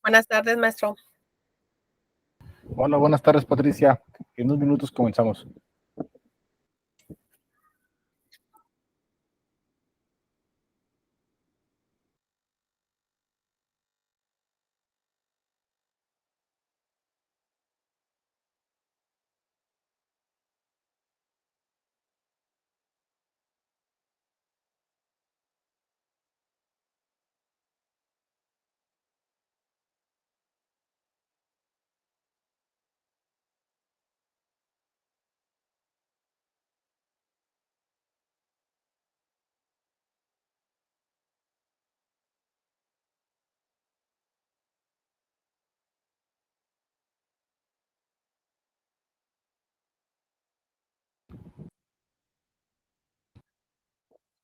Buenas tardes, maestro. Hola, buenas tardes, Patricia. En unos minutos comenzamos.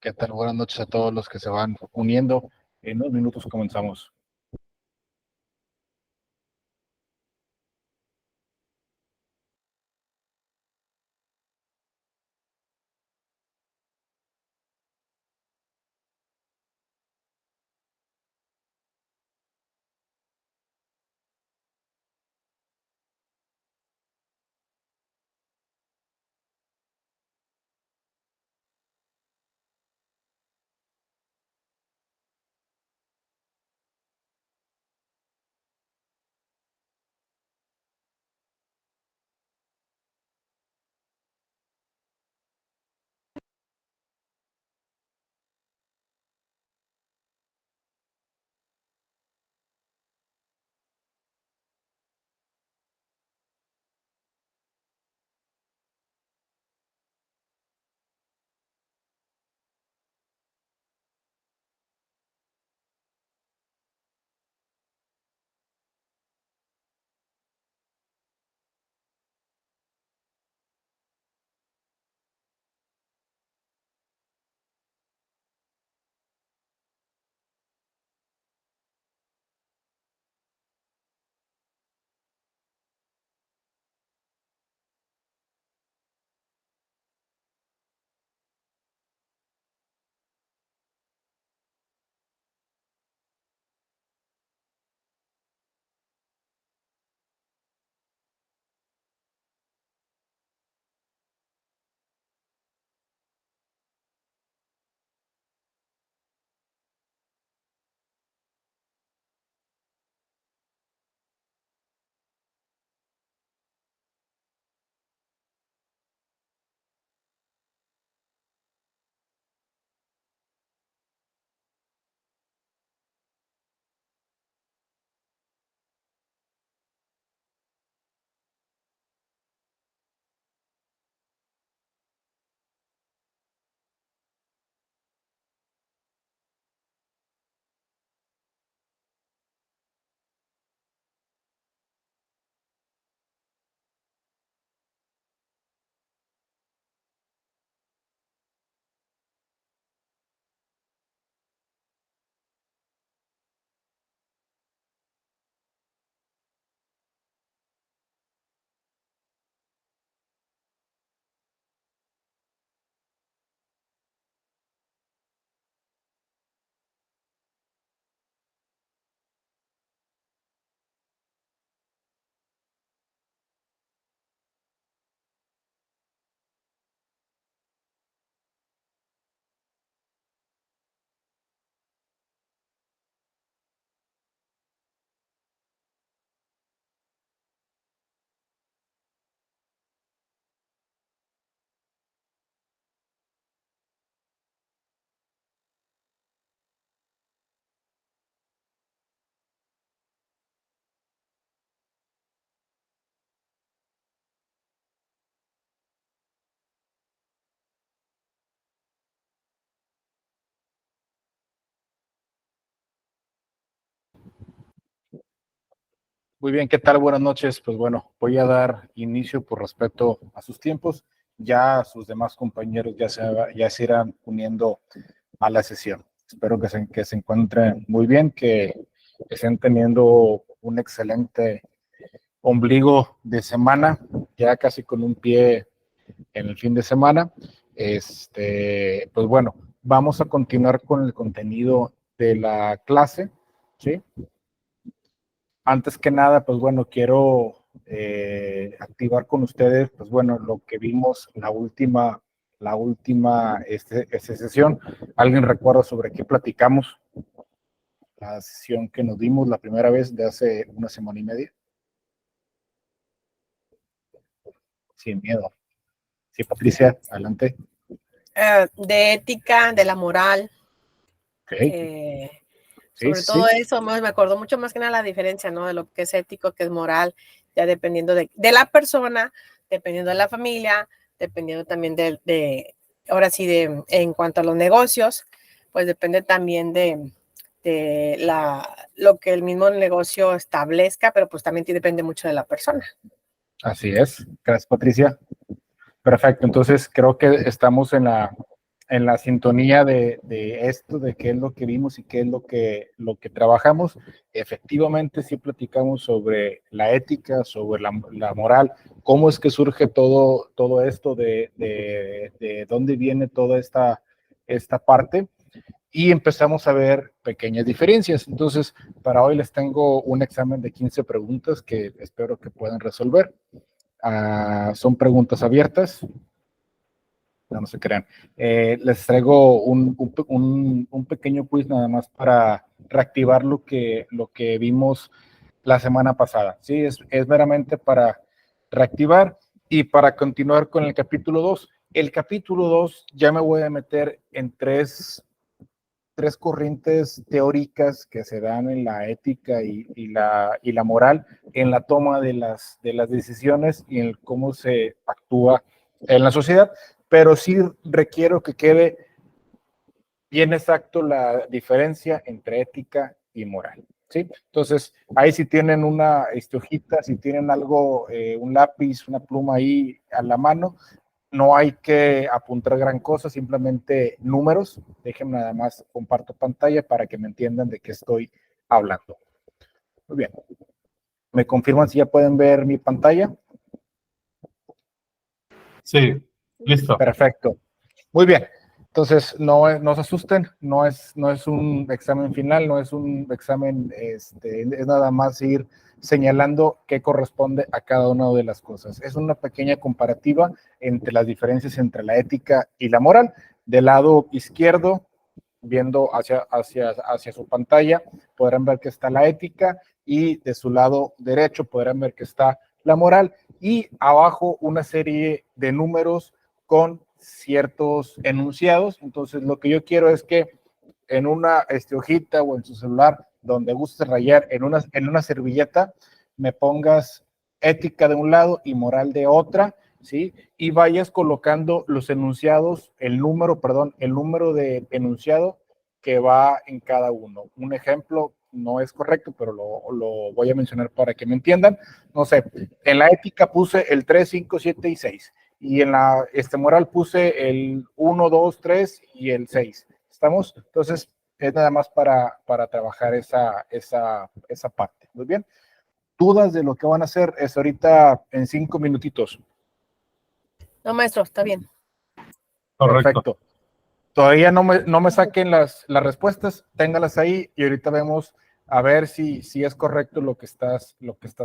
¿Qué tal? Buenas noches a todos los que se van uniendo. En unos minutos comenzamos. Muy bien, ¿qué tal? Buenas noches. Pues bueno, voy a dar inicio por respeto a sus tiempos. Ya sus demás compañeros ya se irán uniendo a la sesión. Espero que se encuentren muy bien, que estén teniendo un excelente ombligo de semana, ya casi con un pie en el fin de semana. Pues bueno, vamos a continuar con el contenido de la clase, ¿sí? Antes que nada, pues bueno, quiero activar con ustedes, pues bueno, lo que vimos la última sesión. ¿Alguien recuerda sobre qué platicamos? La sesión que nos dimos la primera vez de hace una semana y media. Sin miedo. Sí, Patricia, adelante. De ética, de la moral. Okay. Sobre todo eso, me acordó mucho más que nada la diferencia, ¿no? De lo que es ético, que es moral, ya dependiendo de la persona, dependiendo de la familia, dependiendo también ahora sí, en cuanto a los negocios, pues depende también de lo que el mismo negocio establezca, pero pues también depende mucho de la persona. Así es. Gracias, Patricia. Perfecto. Entonces, creo que estamos en la sintonía de esto, de qué es lo que vimos y qué es lo que trabajamos. Efectivamente, sí platicamos sobre la ética, sobre la moral, cómo es que surge todo esto, de dónde viene toda esta parte. Y empezamos a ver pequeñas diferencias. Entonces, para hoy les tengo un examen de 15 preguntas que espero que puedan resolver. Son preguntas abiertas. No se crean. Les traigo un pequeño quiz nada más para reactivar lo que vimos la semana pasada. Sí, es meramente para reactivar y para continuar con el capítulo 2. El capítulo 2 ya me voy a meter en tres corrientes teóricas que se dan en la ética y la moral en la toma de las decisiones y en cómo se actúa en la sociedad, pero sí requiero que quede bien exacto la diferencia entre ética y moral. ¿Sí? Entonces, ahí si tienen una hojita, si tienen algo, un lápiz, una pluma ahí a la mano, no hay que apuntar gran cosa, simplemente números. Déjenme nada más, comparto pantalla para que me entiendan de qué estoy hablando. Muy bien. ¿Me confirman si ya pueden ver mi pantalla? Sí, listo. Perfecto. Muy bien. Entonces, no se asusten, no es un examen final, no es un examen, es nada más ir señalando qué corresponde a cada una de las cosas. Es una pequeña comparativa entre las diferencias entre la ética y la moral. Del lado izquierdo, viendo hacia su pantalla, podrán ver que está la ética y de su lado derecho podrán ver que está la moral y abajo una serie de números con ciertos enunciados. Entonces, lo que yo quiero es que en una hojita o en su celular, donde guste rayar, en una servilleta, me pongas ética de un lado y moral de otra, ¿sí? Y vayas colocando los enunciados, el número de enunciado que va en cada uno. Un ejemplo no es correcto, pero lo voy a mencionar para que me entiendan. No sé, en la ética puse el 3, 5, 7 y 6. Y en la moral puse el 1, 2, 3 y el 6. ¿Estamos? Entonces, es nada más para trabajar esa parte. Muy bien. ¿Dudas de lo que van a hacer? Es ahorita en 5 minutitos. No, maestro, está bien. Correcto. Perfecto. Todavía no me saquen las respuestas, téngalas ahí y ahorita vemos a ver si es correcto lo que estás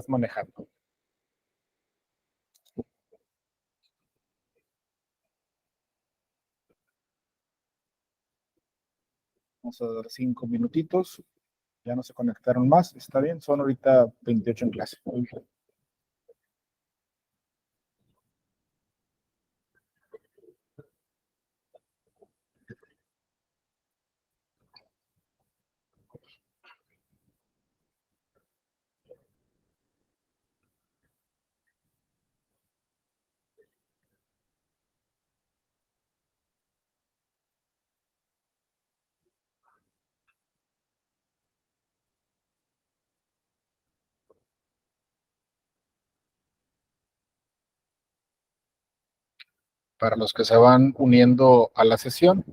manejando. Vamos a dar 5 minutitos. Ya no se conectaron más, está bien, son ahorita 28 en clase. Muy bien. Para los que se van uniendo a la sesión,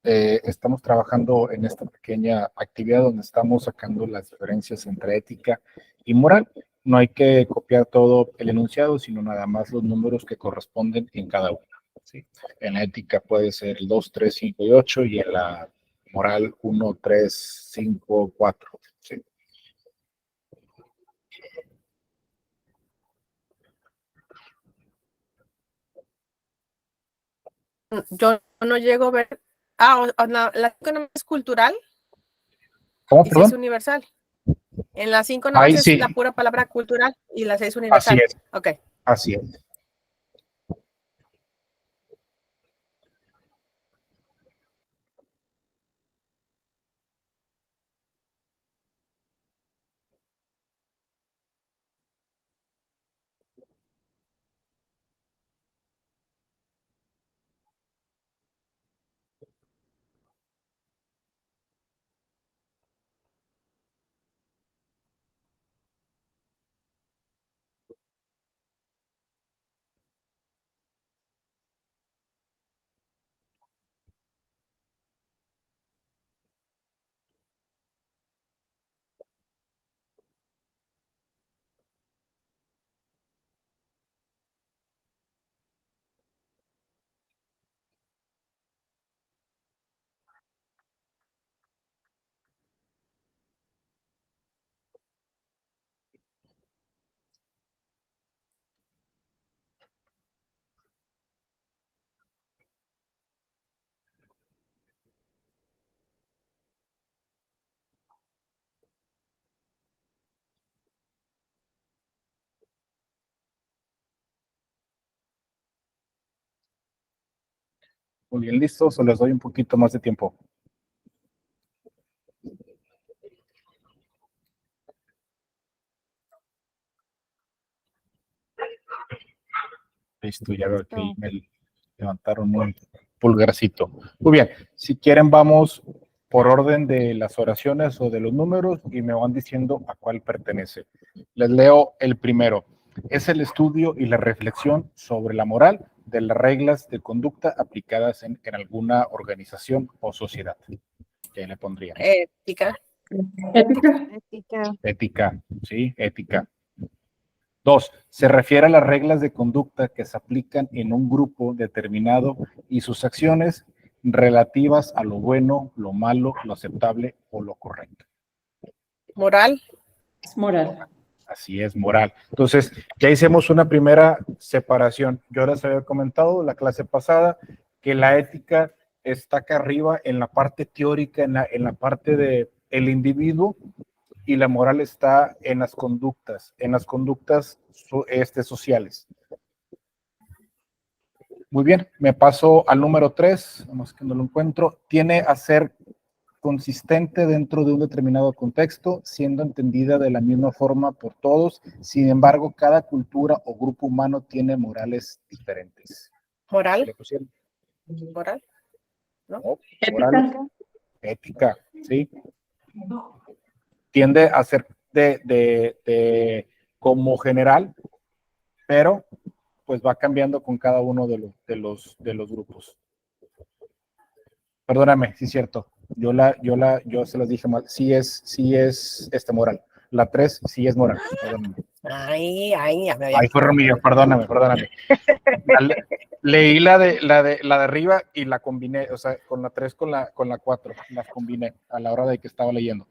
estamos trabajando en esta pequeña actividad donde estamos sacando las diferencias entre ética y moral. No hay que copiar todo el enunciado, sino nada más los números que corresponden en cada una. ¿Sí? En la ética puede ser el 2, 3, 5 y 8 y en la moral 1, 3, 5, 4. ¿Sí? yo no llego a ver. La 5 nomás es cultural ¿Cómo, y 6 perdón? universal. En la 5 nomás Ahí es sí, la pura palabra cultural y la 6 así universal. es, Ok. así es. Muy bien, listos, o les doy un poquito más de tiempo. Listo, ya veo que ahí me levantaron un pulgarcito. Muy bien, si quieren vamos por orden de las oraciones o de los números y me van diciendo a cuál pertenece. Les leo el primero. Es el estudio y la reflexión sobre la moral de las reglas de conducta aplicadas en alguna organización o sociedad. ¿Qué le pondrían? Ética. Ética. Ética. Ética, ¿sí? Ética. 2. Se refiere a las reglas de conducta que se aplican en un grupo determinado y sus acciones relativas a lo bueno, lo malo, lo aceptable o lo correcto. Moral. Es moral. Así es, moral. Entonces, ya hicimos una primera separación. Yo les había comentado la clase pasada que la ética está acá arriba en la parte teórica, en la parte de el individuo, y la moral está en las conductas sociales. Muy bien, me paso al número 3, vamos que no lo encuentro. Tiene a ser consistente dentro de un determinado contexto, siendo entendida de la misma forma por todos. Sin embargo, cada cultura o grupo humano tiene morales diferentes. Moral. ¿Le pusieron? Moral. ¿No? No, Ética. moral, ética, ¿sí? Tiende a ser como general, pero pues va cambiando con cada uno de los grupos. Perdóname, sí es cierto. Yo se las dije mal. Sí es moral. La 3 sí es moral. Perdóname. Ay, ya me había. Ahí fue Romillo, perdóname. Leí la de arriba y la combiné, o sea, con la 3 con la 4, las combiné a la hora de que estaba leyendo.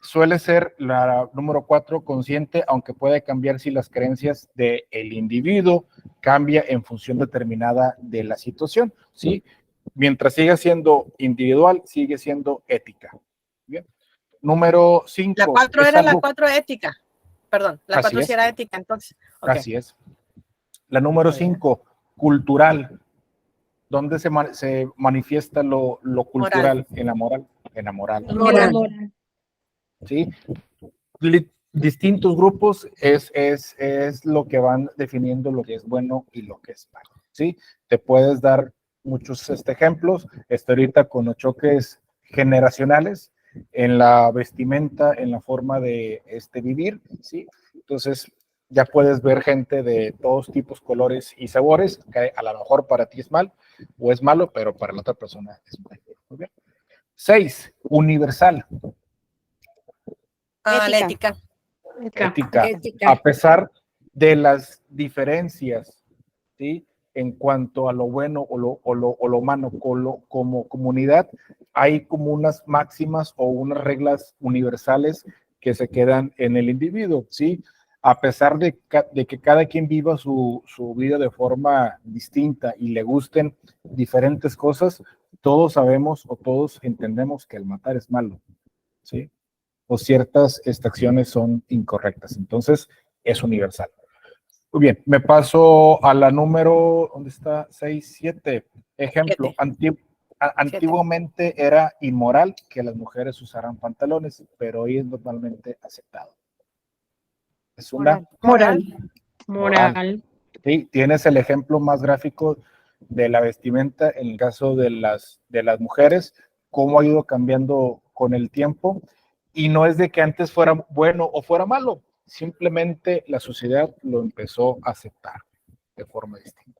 Suele ser la número 4 consciente, aunque puede cambiar si las creencias del individuo cambia en función determinada de la situación, ¿sí? Mientras siga siendo individual, sigue siendo ética. Bien. Número 5. La 4 era la 4 ética. Perdón, la 4 sí era ética, entonces. Okay. Así es. La número 5, cultural. ¿Dónde se manifiesta lo cultural? Moral. En la moral. Moral. ¿Sí? Distintos grupos es lo que van definiendo lo que es bueno y lo que es malo, ¿sí? Te puedes dar muchos ejemplos. Estoy ahorita con los choques generacionales en la vestimenta, en la forma de vivir, ¿sí? Entonces, ya puedes ver gente de todos tipos, colores y sabores, que a lo mejor para ti es mal o es malo, pero para la otra persona es bueno. Muy bien. 6, universal. La ética. Ética. A pesar de las diferencias, ¿sí? En cuanto a lo bueno o lo malo, como comunidad, hay como unas máximas o unas reglas universales que se quedan en el individuo, ¿sí? a pesar de que cada quien viva su vida de forma distinta y le gusten diferentes cosas, todos sabemos o todos entendemos que el matar es malo, ¿sí? O ciertas acciones son incorrectas. Entonces, es universal. Muy bien, me paso a la número, ¿dónde está? 6, 7. Ejemplo, antiguamente era inmoral que las mujeres usaran pantalones, pero hoy es normalmente aceptado. Es una Moral. Sí, tienes el ejemplo más gráfico de la vestimenta en el caso de las mujeres, cómo ha ido cambiando con el tiempo, y no es de que antes fuera bueno o fuera malo, simplemente la sociedad lo empezó a aceptar de forma distinta.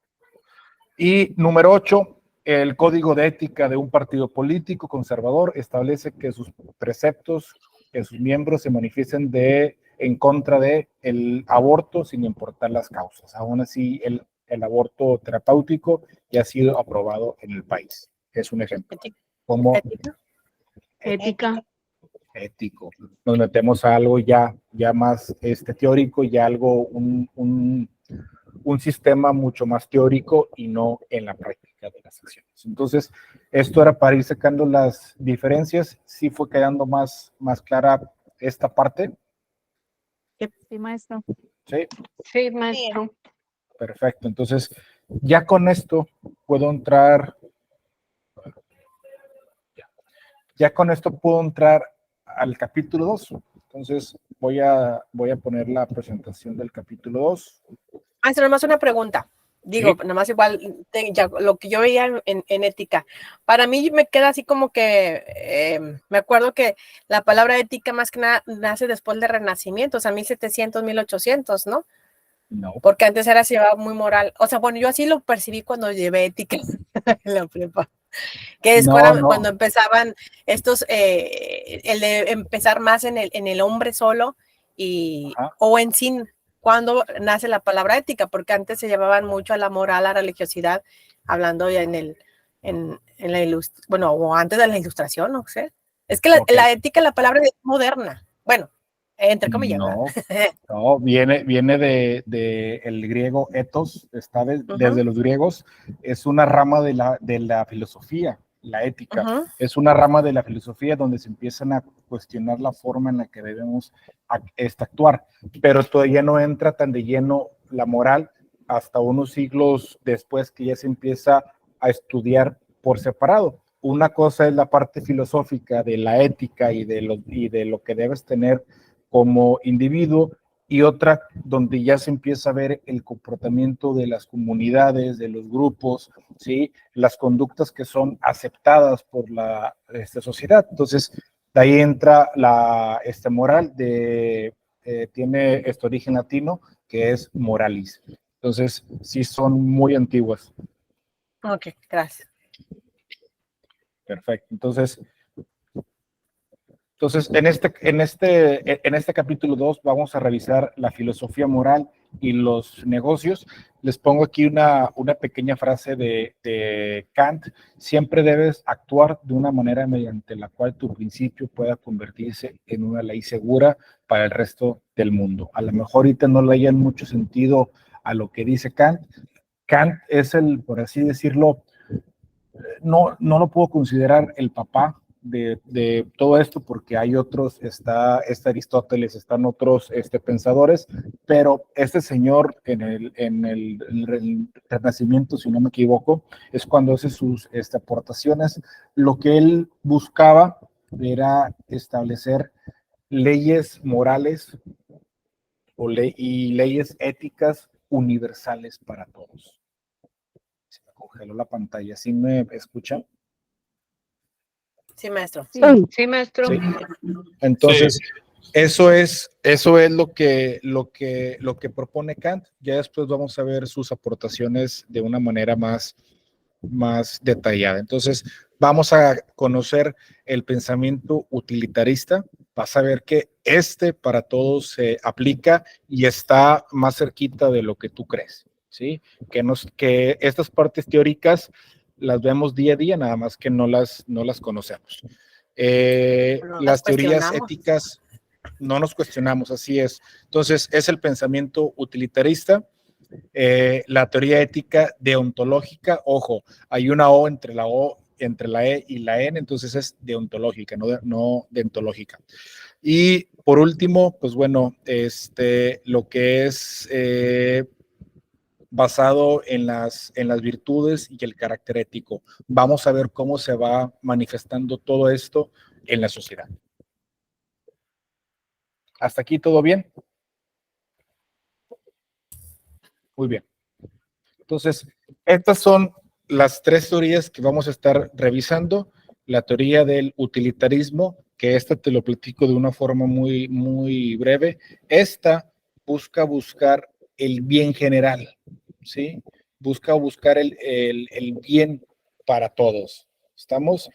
Y número 8, el código de ética de un partido político conservador establece que sus preceptos, que sus miembros se manifiesten en contra de el aborto sin importar las causas. Aún así, el aborto terapéutico ya ha sido aprobado en el país. Es un ejemplo. Como ético. Nos metemos a algo ya más teórico, ya algo, un sistema mucho más teórico y no en la práctica de las acciones. Entonces, esto era para ir sacando las diferencias. Sí fue quedando más clara esta parte. Sí, maestro. Sí. Sí, maestro. Perfecto. Entonces, ya con esto puedo entrar. Ya con esto puedo entrar al capítulo 2. Entonces, voy a poner la presentación del capítulo 2. Maestro, nomás una pregunta. Digo, Sí. nomás igual, ya, lo que yo veía en ética, para mí me queda así como que, me acuerdo que la palabra ética más que nada nace después del Renacimiento, o sea, 1700, 1800, ¿no? No. Porque antes era se llevaba muy moral. O sea, bueno, yo así lo percibí cuando llevé ética en la prepa. Que es cuando empezaban estos, el de empezar más en el hombre solo o en sí, cuando nace la palabra ética, porque antes se llevaban mucho a la moral, a la religiosidad, hablando ya en la ilustración, bueno, o antes de la ilustración, no sé. Es que la ética, la palabra es moderna. Bueno, entre comillas. No, viene de el griego ethos, está desde los griegos, es una rama de la filosofía, la ética, es una rama de la filosofía donde se empiezan a cuestionar la forma en la que debemos actuar, pero todavía no entra tan de lleno la moral hasta unos siglos después que ya se empieza a estudiar por separado. Una cosa es la parte filosófica de la ética y de lo que debes tener como individuo, y otra donde ya se empieza a ver el comportamiento de las comunidades, de los grupos, ¿sí? Las conductas que son aceptadas por la sociedad. Entonces, de ahí entra la moral, tiene este origen latino, que es moralis. Entonces, sí son muy antiguas. Ok, gracias. Perfecto. Entonces, en este capítulo 2 vamos a revisar la filosofía moral y los negocios. Les pongo aquí una pequeña frase de Kant: siempre debes actuar de una manera mediante la cual tu principio pueda convertirse en una ley segura para el resto del mundo. A lo mejor ahorita no le hayan mucho sentido a lo que dice Kant. Kant es por así decirlo, no lo puedo considerar el papá de todo esto, porque hay otros, está Aristóteles, están otros pensadores, pero este señor en el Renacimiento, si no me equivoco, es cuando hace sus aportaciones. Lo que él buscaba era establecer leyes morales y leyes éticas universales para todos. Se me congeló la pantalla, ¿sí me escuchan? Sí, maestro. Sí, maestro. Sí. Entonces, eso es lo que propone Kant. Ya después vamos a ver sus aportaciones de una manera más detallada. Entonces, vamos a conocer el pensamiento utilitarista. Vas a ver que para todos se aplica y está más cerquita de lo que tú crees, ¿sí? Que estas partes teóricas las vemos día a día, nada más que no las conocemos. Las teorías éticas, No nos cuestionamos, así es. Entonces, es el pensamiento utilitarista, la teoría ética deontológica. Ojo, hay una entre la E y la N, entonces es deontológica, no deontológica. Y por último, pues bueno, lo que es basado en las virtudes y el carácter ético. Vamos a ver cómo se va manifestando todo esto en la sociedad. ¿Hasta aquí todo bien? Muy bien. Entonces, estas son las tres teorías que vamos a estar revisando. La teoría del utilitarismo, que esta te lo platico de una forma muy, muy breve. Esta buscar el bien general, ¿sí? Buscar el bien para todos. ¿Estamos?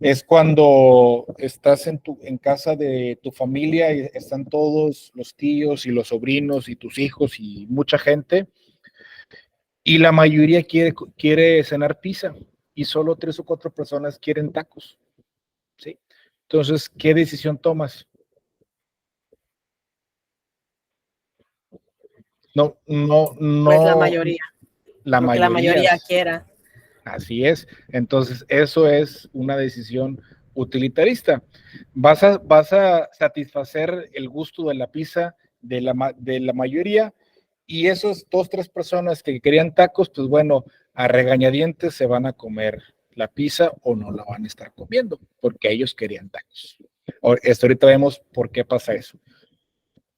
Es cuando estás en casa de tu familia y están todos los tíos y los sobrinos y tus hijos y mucha gente, y la mayoría quiere cenar pizza y solo 3 o 4 personas quieren tacos, ¿sí? Entonces, ¿qué decisión tomas? No, Pues la mayoría, la lo que la mayoría mayoría. quiera. Así es. Entonces, eso es una decisión utilitarista. Vas a satisfacer el gusto de la pizza de la mayoría, y esos 2, 3 personas que querían tacos, pues bueno, a regañadientes se van a comer la pizza o no la van a estar comiendo porque ellos querían tacos. Ahorita vemos por qué pasa eso.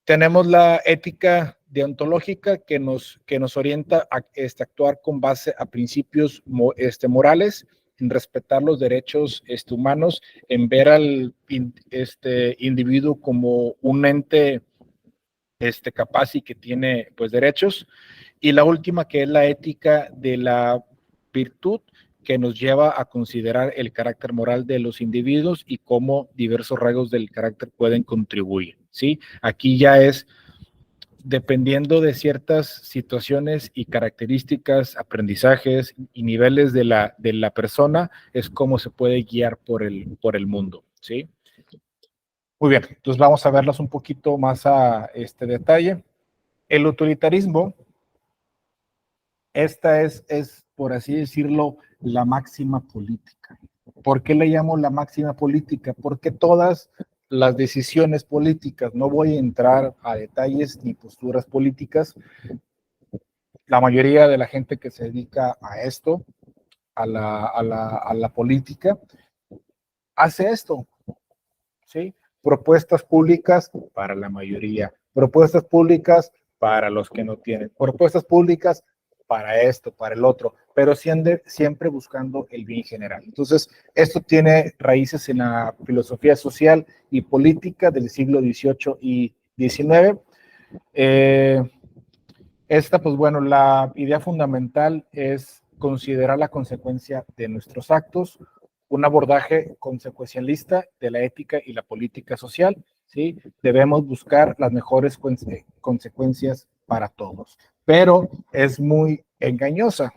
Tenemos la ética deontológica que nos orienta a actuar con base a principios morales, en respetar los derechos humanos, en ver al individuo como un ente capaz y que tiene pues derechos. Y la última, que es la ética de la virtud, que nos lleva a considerar el carácter moral de los individuos y cómo diversos rasgos del carácter pueden contribuir, ¿sí? Aquí ya es dependiendo de ciertas situaciones y características, aprendizajes y niveles de la persona, es cómo se puede guiar por el mundo, ¿sí? Muy bien, entonces vamos a verlas un poquito más a este detalle. El utilitarismo, esta es, por así decirlo, la máxima política. ¿Por qué le llamo la máxima política? Porque todas las decisiones políticas, no voy a entrar a detalles ni posturas políticas, la mayoría de la gente que se dedica a esto, a la política, hace esto, ¿sí? Propuestas públicas para la mayoría, propuestas públicas para los que no tienen, propuestas públicas para esto, para el otro, pero siempre buscando el bien general. Entonces, esto tiene raíces en la filosofía social y política del siglo XVIII y XIX. Pues bueno, la idea fundamental es considerar la consecuencia de nuestros actos, un abordaje consecuencialista de la ética y la política social, ¿sí? Debemos buscar las mejores consecuencias para todos, pero es muy engañosa,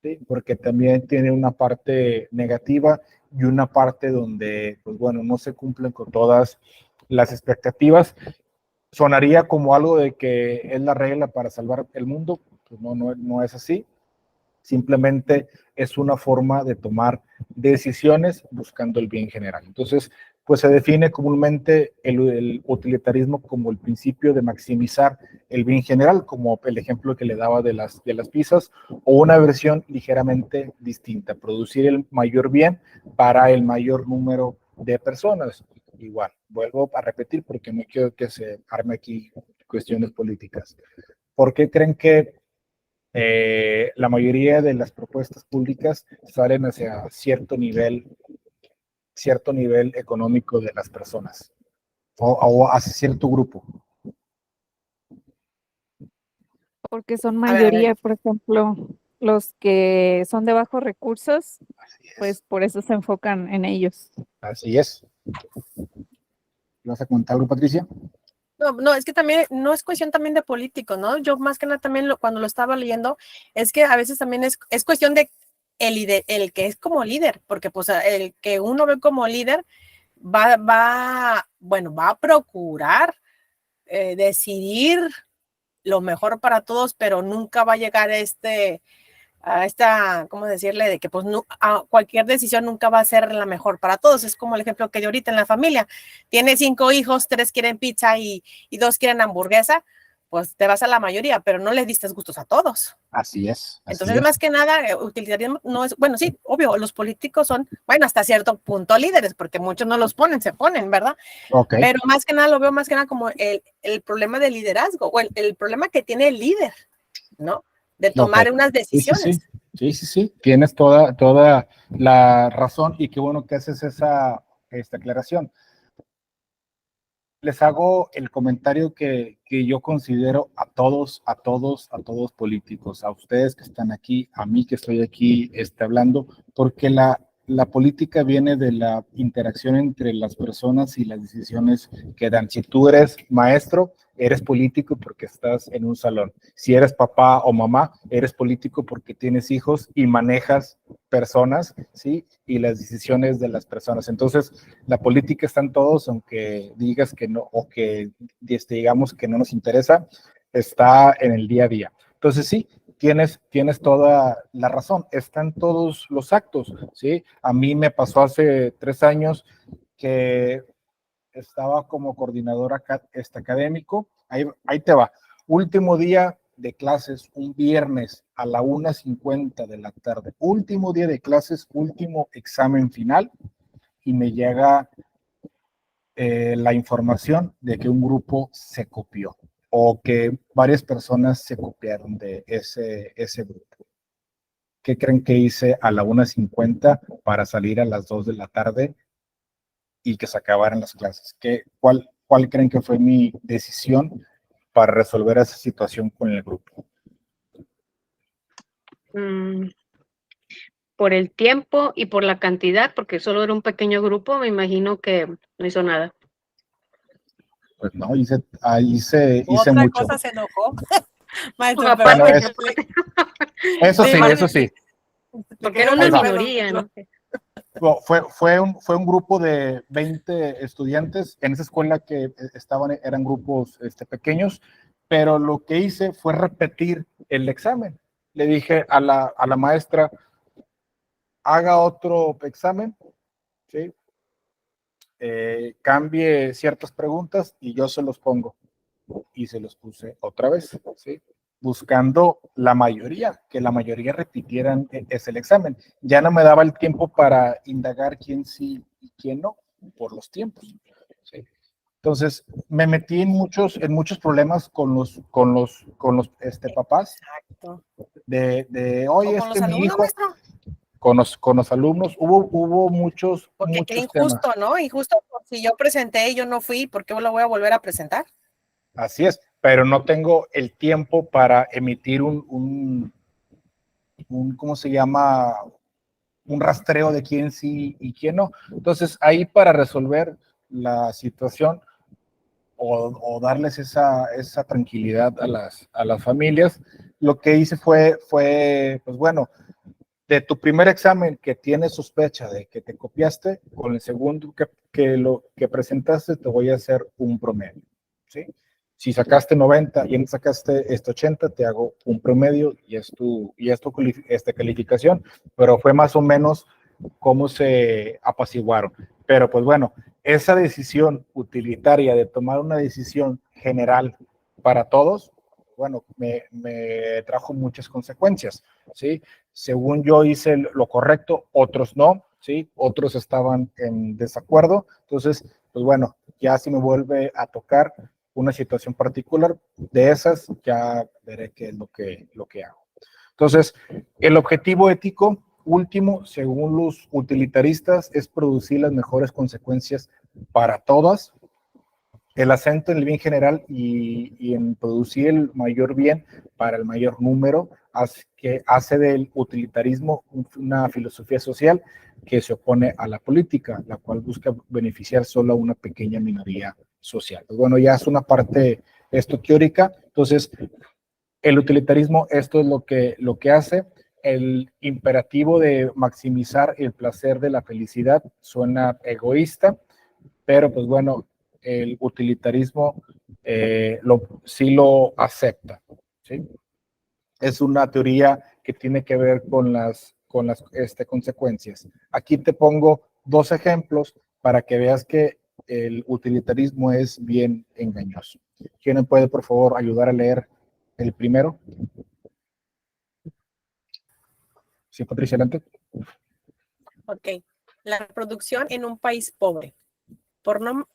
¿sí? Porque también tiene una parte negativa y una parte donde, pues bueno, no se cumplen con todas las expectativas. Sonaría como algo de que es la regla para salvar el mundo, pues no es así. Simplemente es una forma de tomar decisiones buscando el bien general. Entonces, pues se define comúnmente el utilitarismo como el principio de maximizar el bien general, como el ejemplo que le daba de las pizzas, o una versión ligeramente distinta, producir el mayor bien para el mayor número de personas. Igual, vuelvo a repetir porque no quiero que se arme aquí cuestiones políticas. ¿Por qué creen que la mayoría de las propuestas públicas salen hacia cierto nivel económico de las personas o hacia cierto grupo? Porque son A ver, mayoría, por ejemplo, los que son de bajos recursos, Así es. pues por eso se enfocan en ellos. Así es. ¿Vas a comentar algo, Patricia? No, es que también no es cuestión también de políticos, ¿no? Yo más que nada también cuando lo estaba leyendo, es que a veces también es cuestión de el que es como líder, porque pues el que uno ve como líder, bueno, va a procurar decidir lo mejor para todos, pero nunca va a llegar a esta, ¿cómo decirle? De que pues cualquier decisión nunca va a ser la mejor para todos. Es como el ejemplo que de ahorita en la familia. Tiene 5 hijos, 3 quieren pizza y 2 quieren hamburguesa, pues te vas a la mayoría, pero no les diste gustos a todos. Así es. Entonces, más que nada, utilitarismo no es, bueno, sí, obvio, los políticos son, bueno, hasta cierto punto líderes, porque muchos no los ponen, se ponen, ¿verdad? Okay. Pero más que nada lo veo más que nada como el problema de liderazgo, o el problema que tiene el líder, ¿no? De tomar unas decisiones. Sí. Tienes toda la razón y qué bueno que haces esta aclaración. Les hago el comentario que yo considero a todos políticos, a ustedes que están aquí, a mí que estoy aquí hablando, porque la política viene de la interacción entre las personas y las decisiones que dan. Si tú eres maestro, eres político porque estás en un salón. Si eres papá o mamá, eres político porque tienes hijos y manejas personas, ¿sí? Y las decisiones de las personas. Entonces, la política está en todos, aunque digas que no, o que digamos que no nos interesa, está en el día a día. Entonces, sí, tienes toda la razón, están todos los actos, ¿sí? A mí me pasó hace 3 años que estaba como coordinador académico, ahí te va, último día de clases, un viernes a la 1:50 de la tarde, último día de clases, último examen final, y me llega la información de que un grupo se copió o que varias personas se copiaron de ese grupo. ¿Qué creen que hice a la 1:50 para salir a las 2 de la tarde y que se acabaran las clases? ¿Cuál creen que fue mi decisión para resolver esa situación con el grupo? Por el tiempo y por la cantidad, porque solo era un pequeño grupo, me imagino que no hizo nada. Pues no, hice Otra mucho. cosa se enojó. Maestro, Aparte, eso sí. Porque era una minoría, ¿no? Fue un grupo de 20 estudiantes. En esa escuela que eran grupos pequeños, pero lo que hice fue repetir el examen. Le dije a la maestra, haga otro examen, ¿sí? Cambie ciertas preguntas y yo se los pongo. Y se los puse otra vez, ¿sí? Buscando que la mayoría repitieran el examen. Ya no me daba el tiempo para indagar quién sí y quién no, por los tiempos, ¿sí? Entonces, me metí en muchos problemas con los papás. Exacto. Oye, con los alumnos, maestro. Con los alumnos, hubo muchos Porque qué temas. injusto, ¿no? Injusto, si yo presenté y yo no fui, ¿por qué lo voy a volver a presentar? Así es, pero no tengo el tiempo para emitir un ¿cómo se llama? Un rastreo de quién sí y quién no. Entonces, ahí para resolver la situación o darles esa tranquilidad a las familias, lo que hice fue, pues bueno, de tu primer examen que tienes sospecha de que te copiaste, con el segundo que presentaste, te voy a hacer un promedio, ¿sí? Si sacaste 90 y sacaste 80, te hago un promedio y es tu calificación, pero fue más o menos cómo se apaciguaron. Pero pues bueno, esa decisión utilitaria de tomar una decisión general para todos, bueno, me trajo muchas consecuencias, ¿sí? Según yo hice lo correcto, otros no, ¿sí? Otros estaban en desacuerdo. Entonces, pues bueno, ya si me vuelve a tocar una situación particular de esas, ya veré qué es lo que hago. Entonces, el objetivo ético último, según los utilitaristas, es producir las mejores consecuencias para todas, el acento en el bien general y en producir el mayor bien para el mayor número, que hace del utilitarismo una filosofía social que se opone a la política, la cual busca beneficiar solo a una pequeña minoría social. Pues bueno, ya es una parte teórica. Entonces, el utilitarismo, esto es lo que hace. El imperativo de maximizar el placer de la felicidad suena egoísta, pero pues bueno, el utilitarismo sí lo acepta, ¿sí? Es una teoría que tiene que ver con las consecuencias. Aquí te pongo dos ejemplos para que veas que el utilitarismo es bien engañoso. ¿Quién me puede, por favor, ayudar a leer el primero? Sí, Patricia, adelante. Ok. La reproducción en un país pobre. Por norma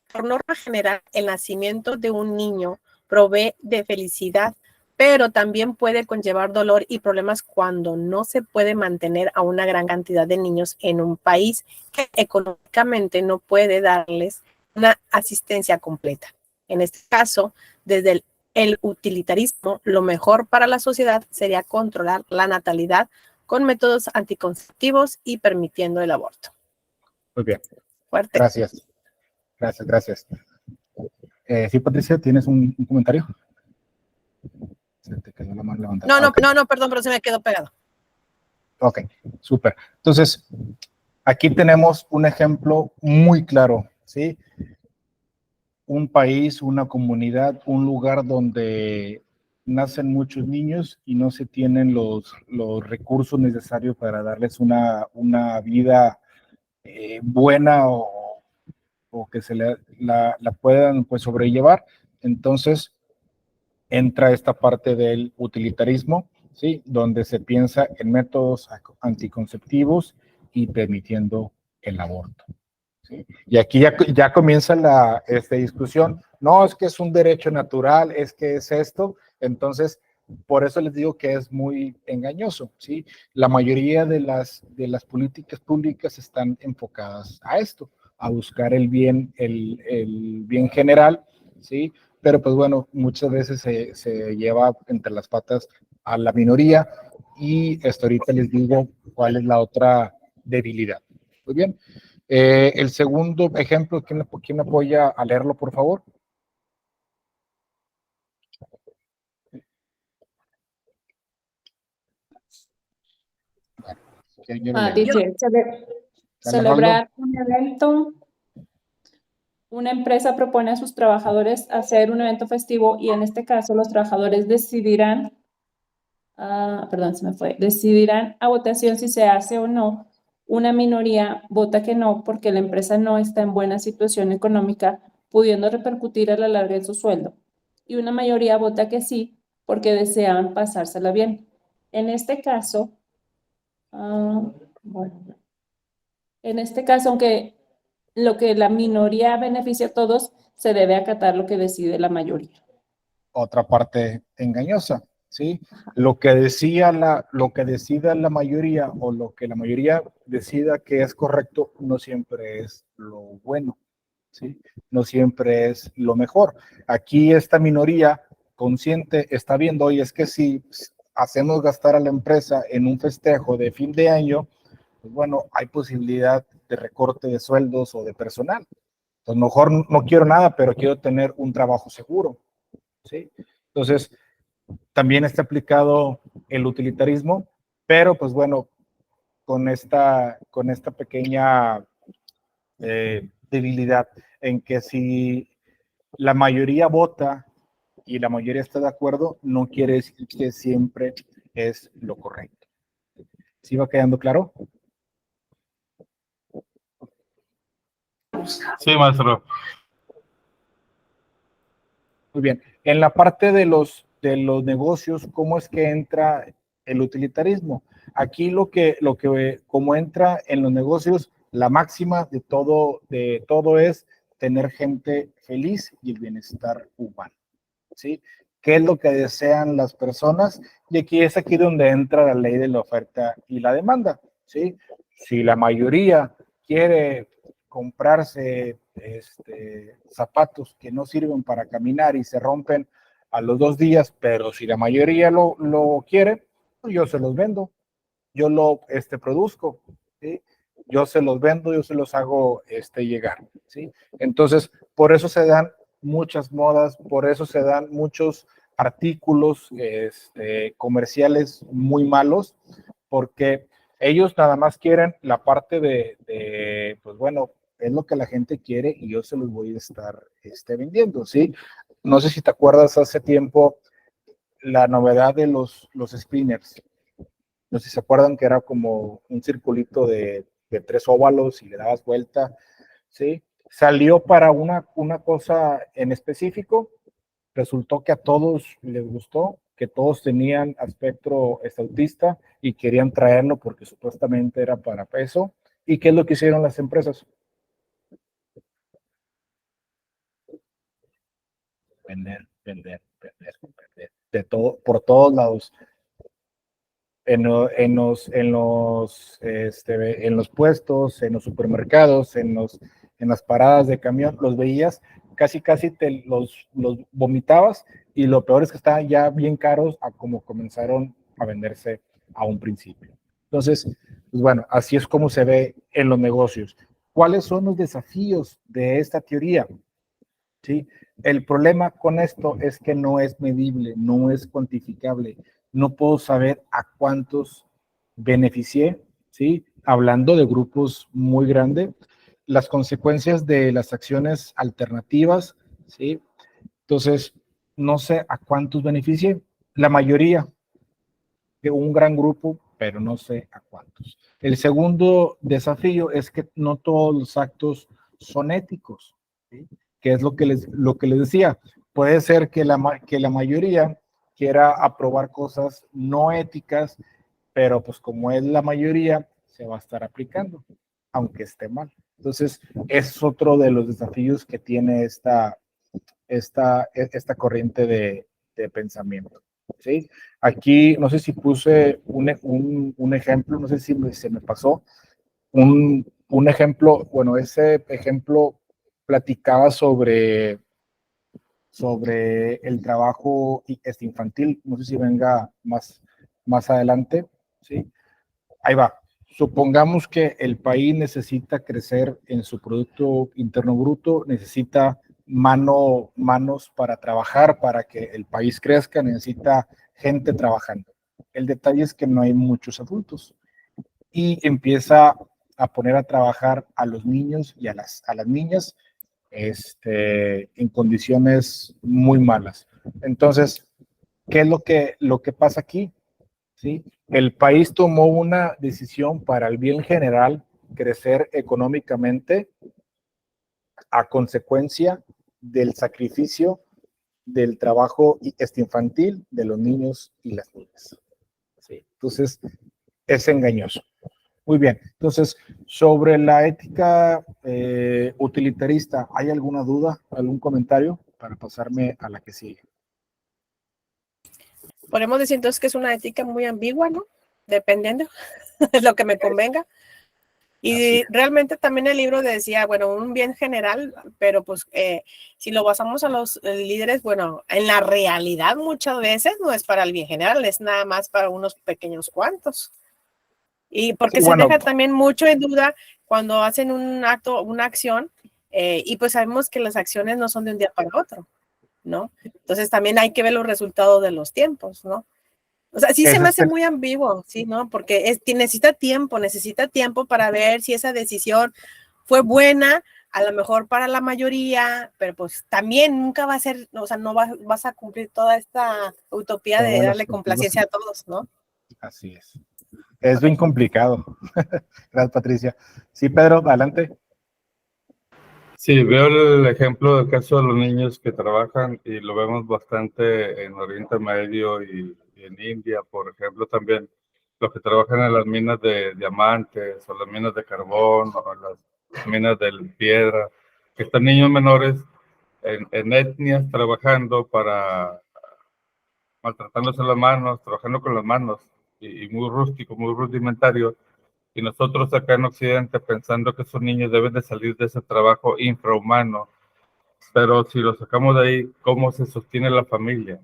general, el nacimiento de un niño provee de felicidad, pero también puede conllevar dolor y problemas cuando no se puede mantener a una gran cantidad de niños en un país que económicamente no puede darles una asistencia completa. En este caso, desde el utilitarismo, lo mejor para la sociedad sería controlar la natalidad con métodos anticonceptivos y permitiendo el aborto. Muy bien. Fuerte. Gracias. Gracias. Sí, Patricia, ¿tienes un comentario? Se te quedó la mano levantada. No, Okay. no, perdón, pero se me quedó pegado. Ok, súper. Entonces, aquí tenemos un ejemplo muy claro, ¿sí? Un país, una comunidad, un lugar donde nacen muchos niños y no se tienen los recursos necesarios para darles una vida buena o que se la puedan pues sobrellevar. Entonces, entra esta parte del utilitarismo, ¿sí? Donde se piensa en métodos anticonceptivos y permitiendo el aborto, ¿sí? Y aquí ya comienza esta discusión. No, es que es un derecho natural, es que es esto. Entonces, por eso les digo que es muy engañoso, ¿sí? La mayoría de las políticas públicas están enfocadas a esto, a buscar el bien general, ¿sí? Pero pues bueno, muchas veces se lleva entre las patas a la minoría y hasta ahorita les digo cuál es la otra debilidad. Muy bien. El segundo ejemplo, ¿quién apoya a leerlo, por favor? Dice, celebrar un evento. Una empresa propone a sus trabajadores hacer un evento festivo y en este caso los trabajadores decidirán, decidirán a votación si se hace o no. Una minoría vota que no porque la empresa no está en buena situación económica, pudiendo repercutir a la larga en su sueldo. Y una mayoría vota que sí porque desean pasársela bien. En este caso, aunque lo que la minoría beneficia a todos, se debe acatar lo que decide la mayoría. Otra parte engañosa, ¿sí? Lo que decida la mayoría o lo que la mayoría decida que es correcto no siempre es lo bueno, ¿sí? No siempre es lo mejor. Aquí esta minoría consciente está viendo, oye, es que si hacemos gastar a la empresa en un festejo de fin de año, pues bueno, hay posibilidad de recorte de sueldos o de personal. Pues mejor no quiero nada, pero quiero tener un trabajo seguro, ¿sí? Entonces, también está aplicado el utilitarismo, pero pues bueno, con esta pequeña debilidad en que si la mayoría vota y la mayoría está de acuerdo, no quiere decir que siempre es lo correcto. ¿Sí va quedando claro? Sí, maestro. Muy bien. En la parte de los negocios, ¿cómo es que entra el utilitarismo? Aquí como entra en los negocios, la máxima de todo es tener gente feliz y el bienestar humano, ¿sí? ¿Qué es lo que desean las personas? Y aquí es donde entra la ley de la oferta y la demanda, ¿sí? Si la mayoría quiere comprarse zapatos que no sirven para caminar y se rompen a los 2 días, pero si la mayoría lo quiere, pues yo se los vendo, yo lo produzco, ¿sí? Yo se los vendo, yo se los hago llegar, ¿sí? Entonces, por eso se dan muchas modas, por eso se dan muchos artículos comerciales muy malos, porque ellos nada más quieren la parte pues bueno, es lo que la gente quiere y yo se los voy a estar vendiendo, ¿sí? No sé si te acuerdas hace tiempo la novedad de los spinners. No sé si se acuerdan que era como un circulito de 3 óvalos y le dabas vuelta, ¿sí? Salió para una cosa en específico, resultó que a todos les gustó, que todos tenían aspecto autista y querían traerlo porque supuestamente era para peso. ¿Y qué es lo que hicieron las empresas? Vender, vender, vender, vender. De todo, por todos lados. En los puestos, en los supermercados, en las paradas de camión, los veías, casi los vomitabas, y lo peor es que estaban ya bien caros a como comenzaron a venderse a un principio. Entonces, pues bueno, así es como se ve en los negocios. ¿Cuáles son los desafíos de esta teoría? ¿Sí? El problema con esto es que no es medible, no es cuantificable. No puedo saber a cuántos beneficié, ¿sí? Hablando de grupos muy grandes, las consecuencias de las acciones alternativas, ¿sí? Entonces, no sé a cuántos beneficié. La mayoría de un gran grupo, pero no sé a cuántos. El segundo desafío es que no todos los actos son éticos, ¿sí? Que es lo que les decía. Puede ser que la mayoría quiera aprobar cosas no éticas, pero pues como es la mayoría, se va a estar aplicando, aunque esté mal. Entonces, es otro de los desafíos que tiene esta corriente de pensamiento, ¿sí? Aquí, no sé si puse un ejemplo, no sé si se me pasó, un ejemplo, bueno, ese ejemplo platicaba sobre el trabajo infantil, no sé si venga más adelante, ¿sí? Ahí va. Supongamos que el país necesita crecer en su Producto Interno Bruto, necesita manos para trabajar, para que el país crezca, necesita gente trabajando. El detalle es que no hay muchos adultos y empieza a poner a trabajar a los niños y a las niñas en condiciones muy malas. Entonces, ¿qué es lo que pasa aquí? ¿Sí? El país tomó una decisión para el bien general, crecer económicamente a consecuencia del sacrificio del trabajo infantil de los niños y las niñas. ¿Sí? Entonces, es engañoso. Muy bien, entonces, sobre la ética utilitarista, ¿hay alguna duda, algún comentario para pasarme a la que sigue? Podemos decir entonces que es una ética muy ambigua, ¿no? Dependiendo de lo que me convenga. Y realmente también el libro decía, bueno, un bien general, pero pues si lo basamos a los líderes, bueno, en la realidad muchas veces no es para el bien general, es nada más para unos pequeños cuantos. Y porque Sí, se bueno, deja también mucho en duda cuando hacen un acto, una acción, y pues sabemos que las acciones no son de un día para otro, ¿no? Entonces también hay que ver los resultados de los tiempos, ¿no? O sea, sí se me hace muy ambiguo, ¿sí? ¿No? Porque necesita tiempo para ver si esa decisión fue buena, a lo mejor para la mayoría, pero pues también nunca va a ser, o sea, no vas a cumplir toda esta utopía de darle complacencia a todos, ¿no? Así es. Es bien complicado. Gracias, Patricia. Sí, Pedro, adelante. Sí, veo el ejemplo del caso de los niños que trabajan y lo vemos bastante en Oriente Medio y en India, por ejemplo, también los que trabajan en las minas de diamantes o las minas de carbón o las minas de piedra, que están niños menores en etnias trabajando para maltratándose las manos, trabajando con las manos y muy rústico, muy rudimentario. Y nosotros acá en Occidente pensando que esos niños deben de salir de ese trabajo infrahumano, pero si lo sacamos de ahí, ¿cómo se sostiene la familia?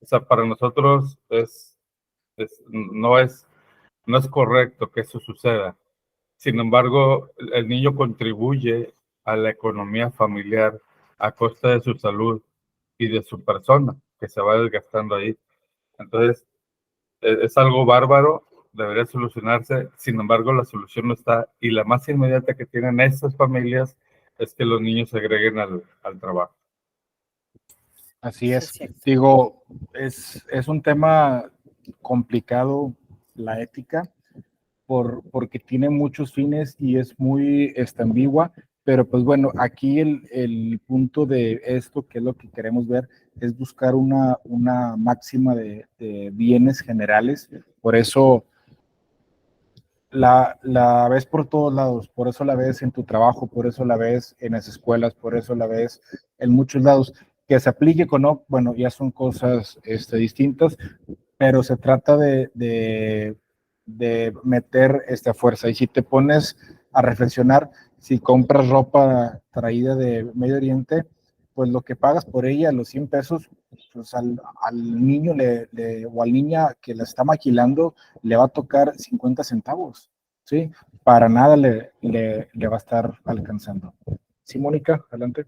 O sea, para nosotros no es correcto que eso suceda. Sin embargo, el niño contribuye a la economía familiar a costa de su salud y de su persona, que se va desgastando ahí. Entonces, es algo bárbaro debería solucionarse. Sin embargo, la solución no está, y la más inmediata que tienen estas familias es que los niños se agreguen al trabajo. Así Sí, es. es cierto. Digo, es un tema complicado la ética porque tiene muchos fines y es muy ambigua, pero pues bueno, aquí el punto de esto, que es lo que queremos ver, es buscar una máxima de bienes generales. Por eso la ves por todos lados, por eso la ves en tu trabajo, por eso la ves en las escuelas, por eso la ves en muchos lados. Que se aplique o no, bueno, ya son cosas distintas, pero se trata de meter esta fuerza. Y si te pones a reflexionar, si compras ropa traída de Medio Oriente, pues lo que pagas por ella, los 100 pesos, pues al niño o al niña que la está maquilando, le va a tocar 50 centavos, ¿sí? Para nada le va a estar alcanzando. Sí, Mónica, adelante.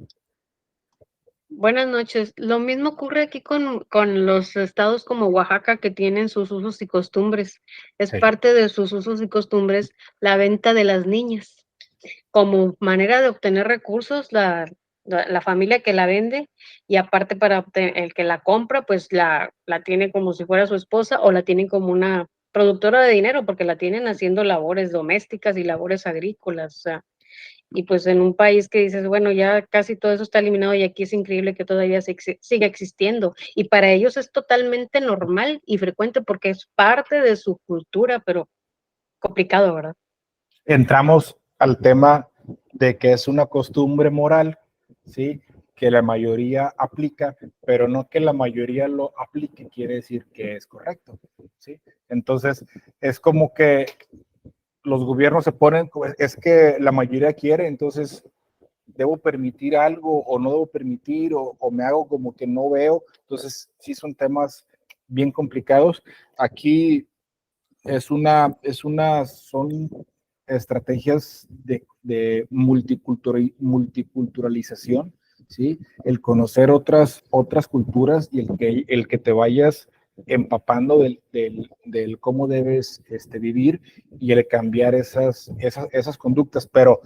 Buenas noches. Lo mismo ocurre aquí con los estados como Oaxaca, que tienen sus usos y costumbres. Es Sí. parte de sus usos y costumbres la venta de las niñas. Como manera de obtener recursos, la familia que la vende, y aparte para el que la compra, pues la tiene como si fuera su esposa, o la tienen como una productora de dinero, porque la tienen haciendo labores domésticas y labores agrícolas. O sea, y pues en un país que dices, bueno, ya casi todo eso está eliminado, y aquí es increíble que todavía siga existiendo. Y para ellos es totalmente normal y frecuente porque es parte de su cultura, pero complicado, ¿verdad? Entramos al tema de que es una costumbre moral, ¿sí? Que la mayoría aplica, pero no que la mayoría lo aplique quiere decir que es correcto, ¿sí? Entonces, es como que los gobiernos se ponen, es que la mayoría quiere, entonces debo permitir algo o no debo permitir o me hago como que no veo. Entonces, sí son temas bien complicados. Aquí son estrategias de multiculturalización, ¿sí? El conocer otras culturas y el que te vayas empapando del cómo debes vivir y el cambiar esas conductas, pero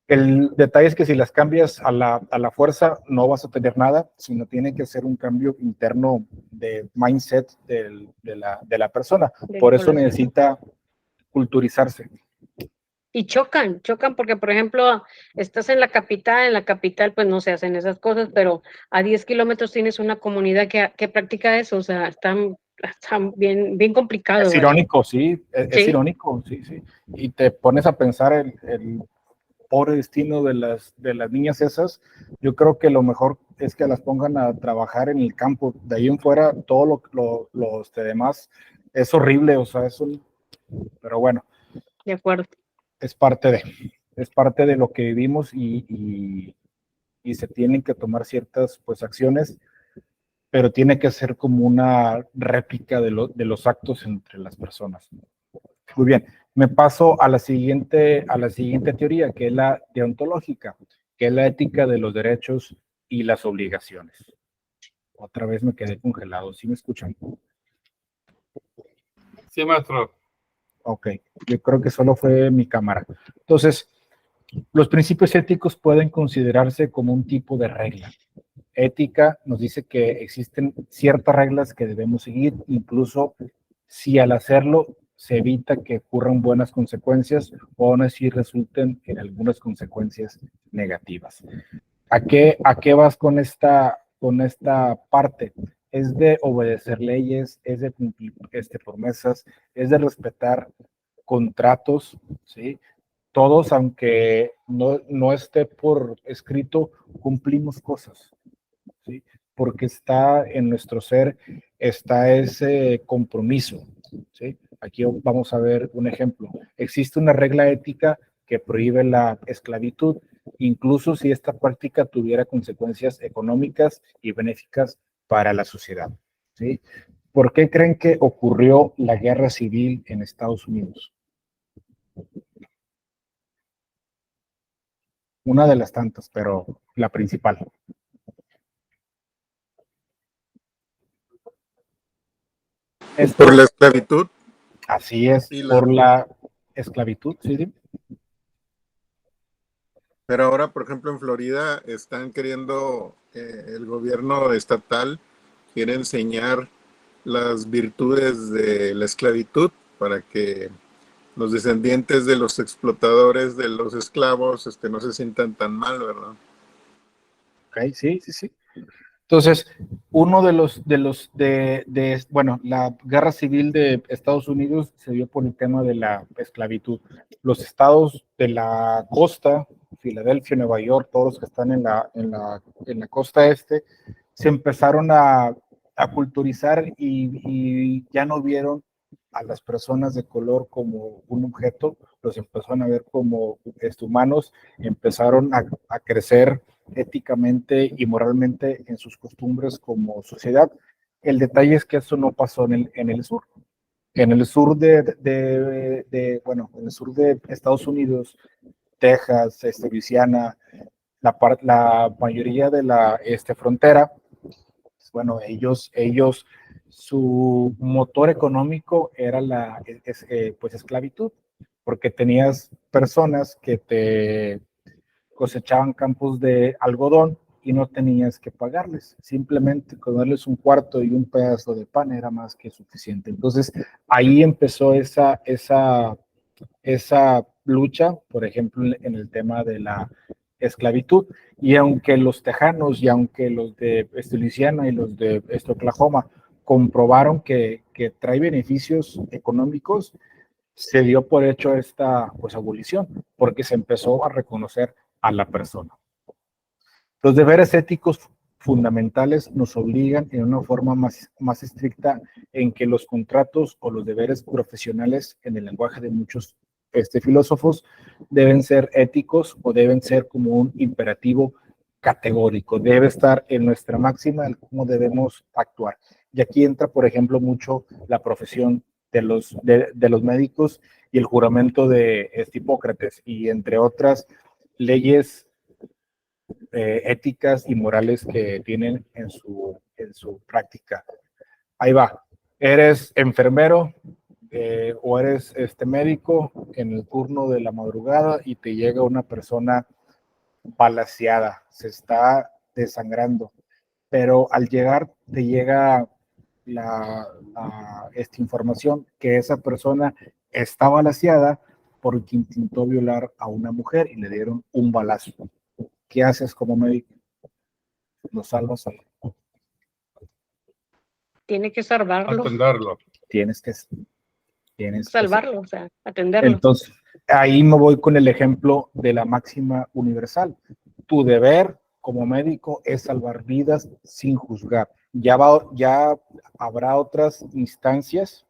el detalle es que si las cambias a la fuerza no vas a tener nada, sino tiene que ser un cambio interno de mindset de la persona. Por eso necesita culturizarse. Y chocan porque, por ejemplo, estás en la capital pues no se hacen esas cosas, pero a 10 kilómetros tienes una comunidad que practica eso. O sea, están bien complicado, Es ¿verdad? irónico, sí, es Sí, irónico, sí, sí. Y te pones a pensar el pobre destino de las niñas esas. Yo creo que lo mejor es que las pongan a trabajar en el campo. De ahí en fuera, todo lo demás es horrible, o sea, pero bueno, de acuerdo. es parte de lo que vivimos y se tienen que tomar ciertas pues acciones, pero tiene que ser como una réplica de los actos entre las personas. Muy bien, me paso a la siguiente teoría, que es la deontológica, que es la ética de los derechos y las obligaciones. Otra vez me quedé congelado, ¿sí me escuchan? Sí, maestro. Ok, yo creo que solo fue mi cámara. Entonces, los principios éticos pueden considerarse como un tipo de regla. Ética nos dice que existen ciertas reglas que debemos seguir, incluso si al hacerlo se evita que ocurran buenas consecuencias o aún así resulten en algunas consecuencias negativas. ¿A qué vas con esta parte? Es de obedecer leyes, es de cumplir promesas, es de respetar contratos, ¿sí? Todos, aunque no esté por escrito, cumplimos cosas, ¿sí? Porque está en nuestro ser, está ese compromiso, ¿sí? Aquí vamos a ver un ejemplo. Existe una regla ética que prohíbe la esclavitud, incluso si esta práctica tuviera consecuencias económicas y benéficas para la sociedad, ¿sí? ¿Por qué creen que ocurrió la guerra civil en Estados Unidos? Una de las tantas, pero la principal. Por la esclavitud. Así es, Y por la esclavitud, ¿sí? ¿Sí? pero ahora, por ejemplo, en Florida están queriendo, el gobierno estatal quiere enseñar las virtudes de la esclavitud para que los descendientes de los explotadores de los esclavos no se sientan tan mal, ¿verdad? Ok, sí, sí, sí. Entonces, uno bueno, la guerra civil de Estados Unidos se dio por el tema de la esclavitud. Los estados de la costa, Filadelfia, Nueva York, todos los que están en la costa este, se empezaron a culturizar y ya no vieron a las personas de color como un objeto, los empezaron a ver como humanos, empezaron a crecer éticamente y moralmente en sus costumbres como sociedad. El detalle es que eso no pasó en el sur. En el sur bueno, en el sur de Estados Unidos, Texas, Luisiana, la mayoría de la frontera, bueno, su motor económico era pues esclavitud, porque tenías personas que te cosechaban campos de algodón y no tenías que pagarles. Simplemente con darles un cuarto y un pedazo de pan era más que suficiente. Entonces, ahí empezó esa lucha, por ejemplo, en el tema de la esclavitud. Y aunque los tejanos y aunque los de Luisiana y los de Oklahoma comprobaron que trae beneficios económicos, se dio por hecho esta pues abolición, porque se empezó a reconocer a la persona. Los deberes éticos fundamentales nos obligan en una forma más estricta en que los contratos o los deberes profesionales, en el lenguaje de muchos filósofos, deben ser éticos o deben ser como un imperativo categórico, debe estar en nuestra máxima el cómo debemos actuar. Y aquí entra, por ejemplo, mucho la profesión de los médicos y el juramento de Hipócrates, y entre otras leyes éticas y morales que tienen en su práctica. Ahí va. Eres enfermero o eres médico en el turno de la madrugada y te llega una persona balaceada, se está desangrando, pero al llegar te llega esta información que esa persona está balaceada porque intentó violar a una mujer y le dieron un balazo. ¿Qué haces como médico? Lo salvas a Tiene que salvarlo, Atenderlo. tienes que salvarlo, o sea, atenderlo. Entonces, ahí me voy con el ejemplo de la máxima universal. Tu deber como médico es salvar vidas sin juzgar. Ya habrá otras instancias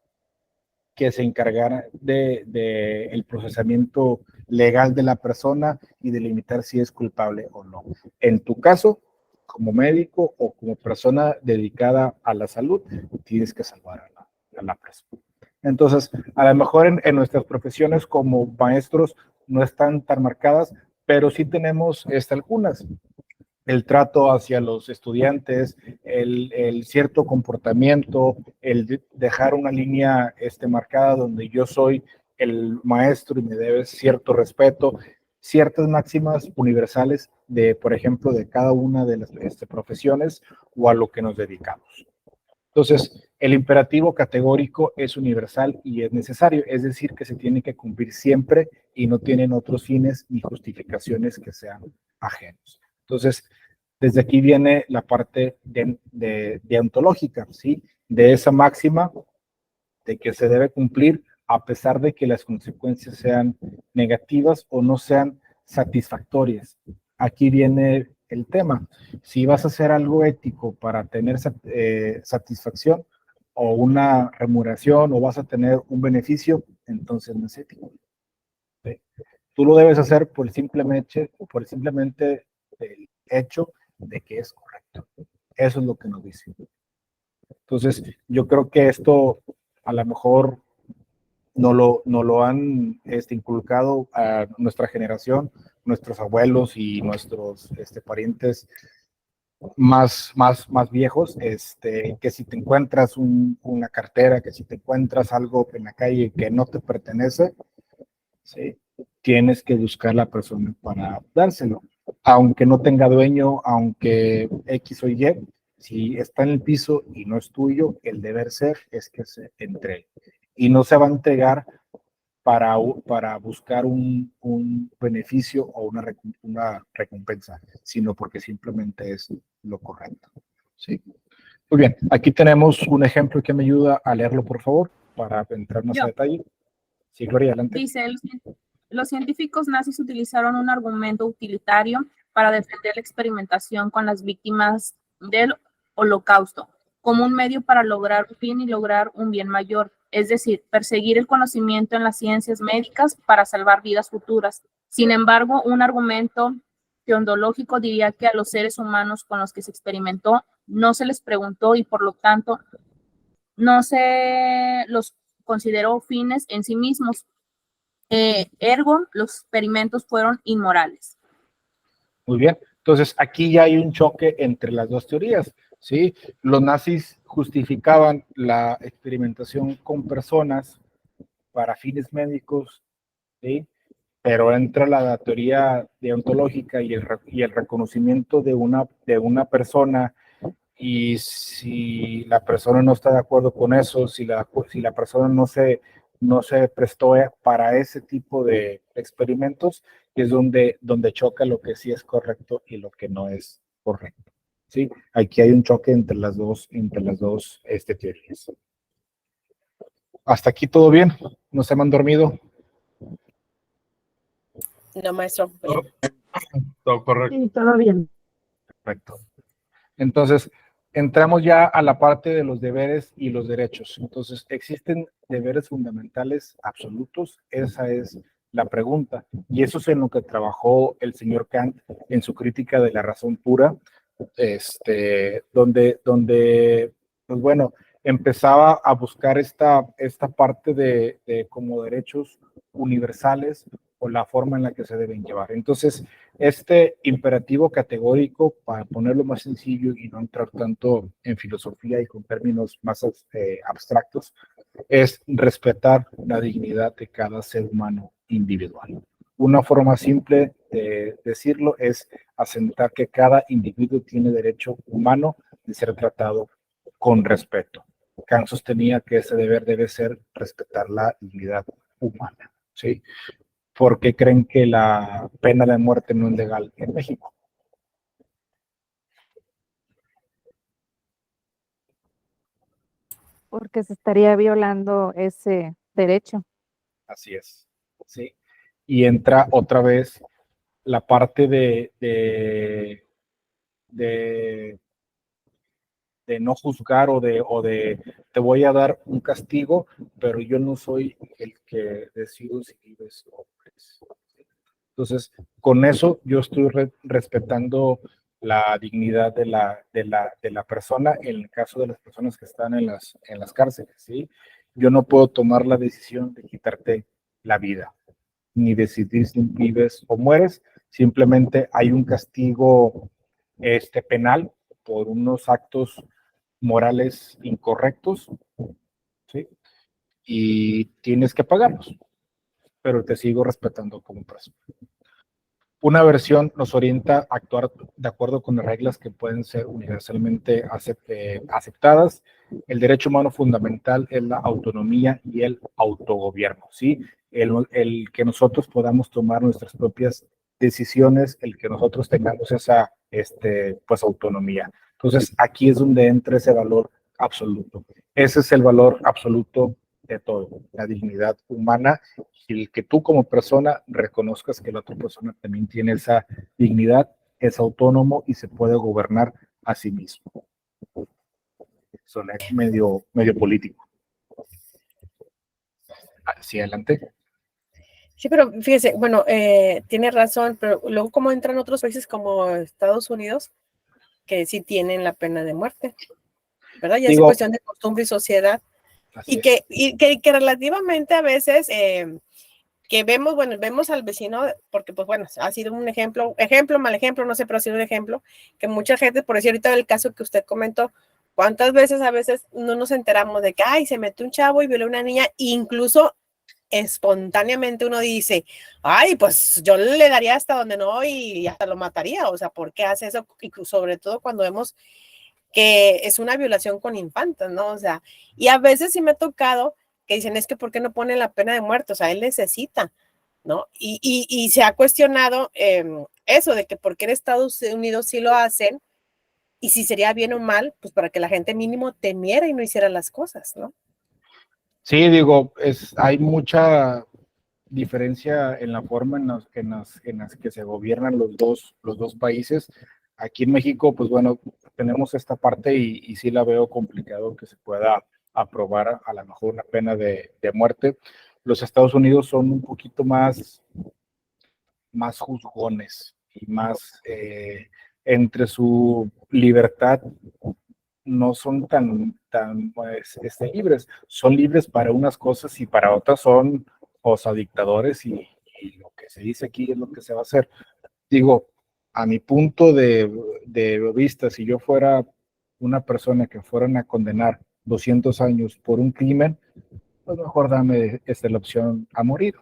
que se encargarán de el procesamiento legal de la persona y delimitar si es culpable o no. En tu caso, como médico o como persona dedicada a la salud, tienes que salvar a la persona. Entonces, a lo mejor en nuestras profesiones como maestros no están tan marcadas, pero sí tenemos algunas. El trato hacia los estudiantes, el cierto comportamiento, el dejar una línea marcada donde yo soy el maestro y me debes cierto respeto, ciertas máximas universales de, por ejemplo, de cada una de las profesiones o a lo que nos dedicamos. Entonces, el imperativo categórico es universal y es necesario, es decir, que se tiene que cumplir siempre y no tienen otros fines ni justificaciones que sean ajenos. Entonces, desde aquí viene la parte deontológica, ¿sí? De esa máxima de que se debe cumplir a pesar de que las consecuencias sean negativas o no sean satisfactorias. Aquí viene el tema. Si vas a hacer algo ético para tener satisfacción o una remuneración o vas a tener un beneficio, entonces no es ético. ¿Sí? Tú lo debes hacer por simplemente el hecho de que es correcto. Eso es lo que nos dice. Entonces, yo creo que esto a lo mejor no lo han inculcado a nuestra generación, nuestros abuelos y nuestros parientes más viejos, que si te encuentras una cartera, que si te encuentras algo en la calle que no te pertenece, ¿sí? Tienes que buscar la persona para dárselo. Aunque no tenga dueño, aunque X o Y, si está en el piso y no es tuyo, el deber ser es que se entregue. Y no se va a entregar para buscar un beneficio o una recompensa, sino porque simplemente es lo correcto. ¿Sí? Muy bien, aquí tenemos un ejemplo que me ayuda a leerlo, por favor, para entrar más a detalle. Sí, Gloria, adelante. Dice, los científicos nazis utilizaron un argumento utilitario para defender la experimentación con las víctimas del Holocausto, como un medio para lograr un fin y lograr un bien mayor, es decir, perseguir el conocimiento en las ciencias médicas para salvar vidas futuras. Sin embargo, un argumento teológico diría que a los seres humanos con los que se experimentó no se les preguntó y por lo tanto no se los consideró fines en sí mismos. Ergo, los experimentos fueron inmorales. Muy bien. Entonces, aquí ya hay un choque entre las dos teorías, ¿sí? Los nazis justificaban la experimentación con personas para fines médicos, ¿sí? Pero entra la teoría deontológica y el reconocimiento de una persona, y si la persona no está de acuerdo con eso, si la persona no se prestó para ese tipo de experimentos, es donde choca lo que sí es correcto y lo que no es correcto. ¿Sí? Aquí hay un choque entre las dos teorías. ¿Hasta aquí todo bien? ¿No se me han dormido? No, maestro. Todo correcto. Sí, todo bien. Perfecto. Entonces, entramos ya a la parte de los deberes y los derechos. Entonces, ¿existen deberes fundamentales absolutos? Esa es la pregunta. Y eso es en lo que trabajó el señor Kant en su crítica de la razón pura, donde pues bueno, empezaba a buscar esta parte de como derechos universales o la forma en la que se deben llevar. Entonces, este imperativo categórico, para ponerlo más sencillo y no entrar tanto en filosofía y con términos más abstractos, es respetar la dignidad de cada ser humano individual. Una forma simple de decirlo es asentar que cada individuo tiene derecho humano de ser tratado con respeto. Kant sostenía que ese deber debe ser respetar la dignidad humana, ¿sí? ¿Por qué creen que la pena de muerte no es legal en México? Porque se estaría violando ese derecho. Así es, ¿sí? Y entra otra vez la parte de no juzgar o de te voy a dar un castigo, pero yo no soy el que decido si vives o mueres. Entonces, con eso yo estoy respetando la dignidad de la persona en el caso de las personas que están en las cárceles, ¿sí? Yo no puedo tomar la decisión de quitarte la vida, ni decidir si vives o mueres, simplemente hay un castigo penal por unos actos morales incorrectos, ¿sí? Y tienes que pagarlos, pero te sigo respetando como persona. Una versión nos orienta a actuar de acuerdo con las reglas que pueden ser universalmente aceptadas. El derecho humano fundamental es la autonomía y el autogobierno, ¿sí? El que nosotros podamos tomar nuestras propias decisiones, el que nosotros tengamos esa pues, autonomía. Entonces, aquí es donde entra ese valor absoluto. Ese es el valor absoluto de todo, la dignidad humana, y el que tú como persona reconozcas que la otra persona también tiene esa dignidad, es autónomo y se puede gobernar a sí mismo. Eso es medio político. Sí, adelante. Sí, pero fíjese, bueno, tiene razón, pero luego como entran otros países como Estados Unidos, que sí tienen la pena de muerte, ¿verdad? Ya es cuestión de costumbre y sociedad. Y que relativamente a veces que vemos, bueno, vemos al vecino, porque pues bueno, ha sido un ejemplo, mal ejemplo, no sé, pero ha sido un ejemplo, que mucha gente, por decir ahorita el caso que usted comentó, ¿cuántas veces a veces no nos enteramos de que, ay, se metió un chavo y violó a una niña, incluso espontáneamente uno dice, ay, pues yo le daría hasta donde no y hasta lo mataría, o sea, ¿por qué hace eso? Y sobre todo cuando vemos que es una violación con infantes, ¿no? O sea, y a veces sí me ha tocado que dicen, es que ¿por qué no ponen la pena de muerte? O sea, él necesita, ¿no? Y se ha cuestionado eso de que por qué en Estados Unidos sí lo hacen y si sería bien o mal, pues para que la gente mínimo temiera y no hiciera las cosas, ¿no? Sí, digo, hay mucha diferencia en la forma en las que se gobiernan los dos países. Aquí en México, pues bueno, tenemos esta parte y sí la veo complicado que se pueda aprobar a lo mejor una pena de muerte. Los Estados Unidos son un poquito más juzgones y más entre su libertad no son tan pues, libres. Son libres para unas cosas y para otras son dictadores y lo que se dice aquí es lo que se va a hacer. Digo, a mi punto de vista, si yo fuera una persona que fueran a condenar 200 años por un crimen, pues mejor dame la opción a morir,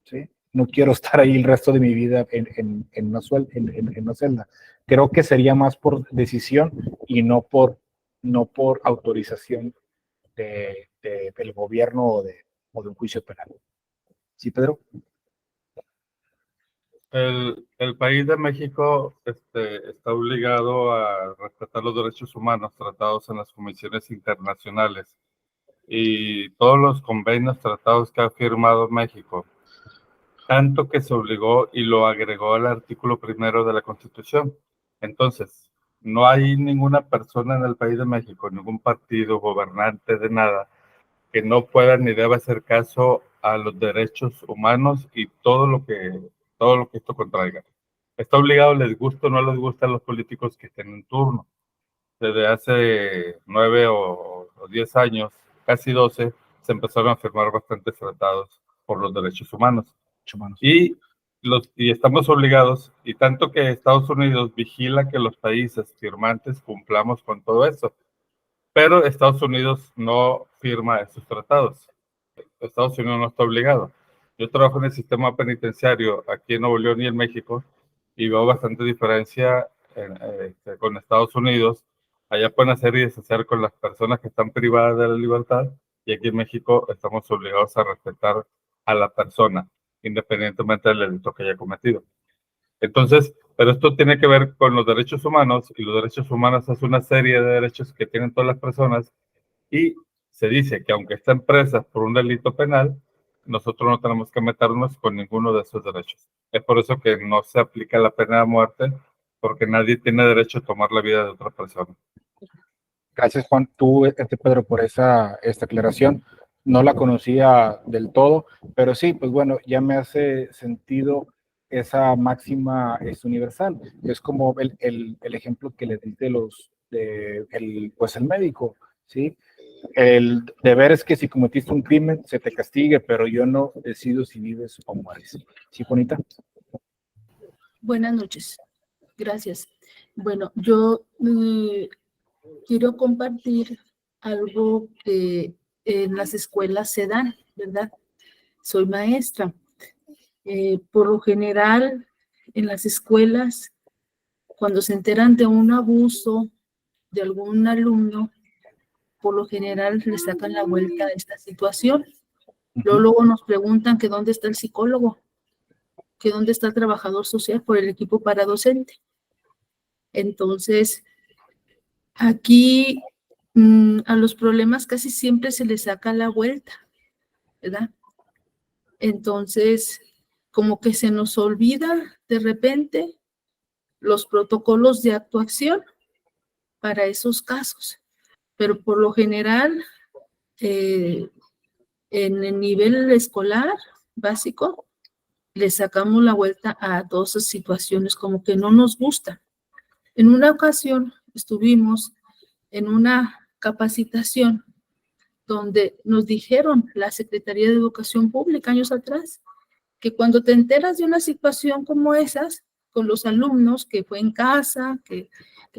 ¿sí? No quiero estar ahí el resto de mi vida en una celda. Creo que sería más por decisión y no por autorización del gobierno o de un juicio penal. ¿Sí, Pedro? El país de México está obligado a respetar los derechos humanos tratados en las comisiones internacionales y todos los convenios tratados que ha firmado México, tanto que se obligó y lo agregó al artículo 1 de la Constitución. Entonces, no hay ninguna persona en el país de México, ningún partido, gobernante de nada, que no pueda ni deba hacer caso a los derechos humanos y todo lo que esto contraiga. Está obligado, les gusta o no les gusta a los políticos que estén en turno. Desde hace 9 o 10 años, casi 12, se empezaron a firmar bastantes tratados por los derechos humanos. Y estamos obligados, y tanto que Estados Unidos vigila que los países firmantes cumplamos con todo eso. Pero Estados Unidos no firma esos tratados. Estados Unidos no está obligado. Yo trabajo en el sistema penitenciario aquí en Nuevo León y en México y veo bastante diferencia con Estados Unidos. Allá pueden hacer y deshacer con las personas que están privadas de la libertad y aquí en México estamos obligados a respetar a la persona, independientemente del delito que haya cometido. Entonces, pero esto tiene que ver con los derechos humanos y los derechos humanos es una serie de derechos que tienen todas las personas y se dice que aunque estén presas por un delito penal, nosotros no tenemos que meternos con ninguno de esos derechos. Es por eso que no se aplica la pena de muerte porque nadie tiene derecho a tomar la vida de otra persona. Gracias, Juan. Tú, Pedro, por esta aclaración. No la conocía del todo, pero sí, pues bueno, ya me hace sentido esa máxima es universal. Es como el ejemplo que le di pues el médico, ¿sí? El deber es que si cometiste un crimen, se te castigue, pero yo no decido si vives o mueres. ¿Sí, Juanita? Buenas noches. Gracias. Bueno, yo quiero compartir algo que en las escuelas se dan, ¿verdad? Soy maestra. Por lo general, en las escuelas, cuando se enteran de un abuso de algún alumno, por lo general le sacan la vuelta a esta situación. Luego nos preguntan que dónde está el psicólogo, que dónde está el trabajador social por el equipo paradocente. Entonces, aquí a los problemas casi siempre se les saca la vuelta, ¿verdad? Entonces, como que se nos olvida de repente los protocolos de actuación para esos casos. Pero por lo general, en el nivel escolar básico, le sacamos la vuelta a todas esas situaciones como que no nos gustan. En una ocasión estuvimos en una capacitación donde nos dijeron la Secretaría de Educación Pública años atrás que cuando te enteras de una situación como esas, con los alumnos, que fue en casa, que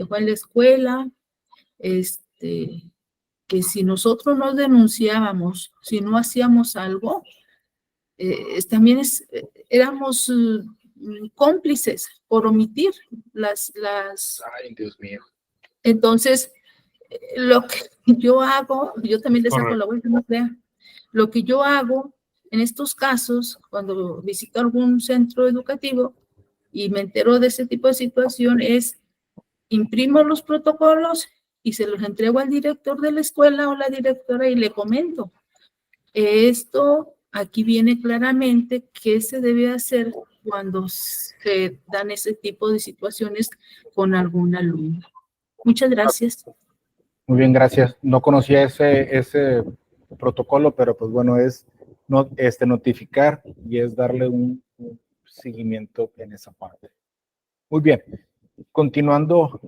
fue en la escuela, que si nosotros no denunciábamos, si no hacíamos algo, también éramos cómplices por omitir las... Ay, Dios mío. Entonces, lo que yo hago, yo también les saco la vuelta, no crean. Lo que yo hago en estos casos, cuando visito algún centro educativo y me entero de ese tipo de situación, es imprimo los protocolos y se los entrego al director de la escuela o la directora y le comento. Esto aquí viene claramente qué se debe hacer cuando se dan ese tipo de situaciones con algún alumno. Muchas gracias. Muy bien, gracias. No conocía ese protocolo, pero pues bueno, es notificar y es darle un seguimiento en esa parte. Muy bien. Continuando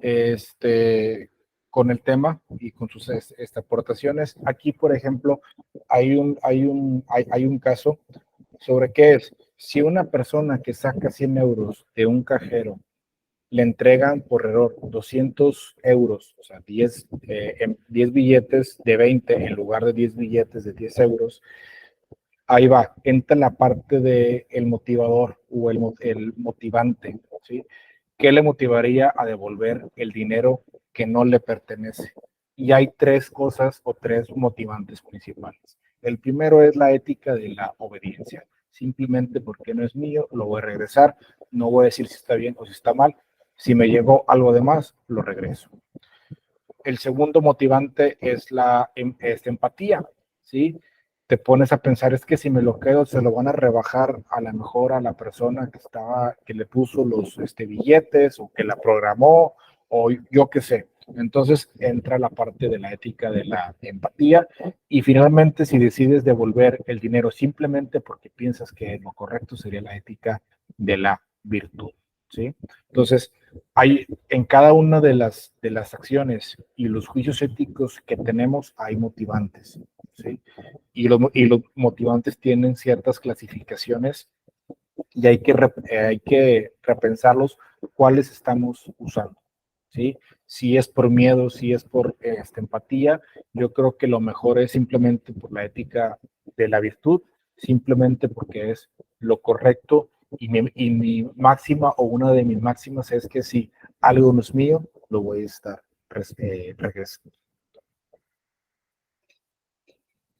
con el tema y con sus aportaciones, aquí, por ejemplo, hay un caso sobre qué es. Si una persona que saca 100 euros de un cajero le entregan por error 200 euros, o sea, 10 billetes de 20 en lugar de 10 billetes de 10 euros, ahí va, entra la parte del motivador o el motivante, ¿sí? ¿Qué le motivaría a devolver el dinero que no le pertenece? Y hay tres cosas o tres motivantes principales. El primero es la ética de la obediencia. Simplemente porque no es mío, lo voy a regresar. No voy a decir si está bien o si está mal. Si me llegó algo de más, lo regreso. El segundo motivante es la empatía, ¿sí? Te pones a pensar, es que si me lo quedo, se lo van a rebajar a lo mejor a la persona que le puso los billetes o que la programó o yo qué sé. Entonces entra la parte de la ética de la empatía y finalmente si decides devolver el dinero simplemente porque piensas que lo correcto sería la ética de la virtud, ¿sí? Entonces, hay en cada una de las acciones y los juicios éticos que tenemos hay motivantes, ¿sí? Y los motivantes tienen ciertas clasificaciones y hay que repensarlos cuáles estamos usando, ¿sí? Si es por miedo, si es por empatía, yo creo que lo mejor es simplemente por la ética de la virtud, simplemente porque es lo correcto y mi máxima o una de mis máximas es que si algo no es mío, lo voy a estar regresando.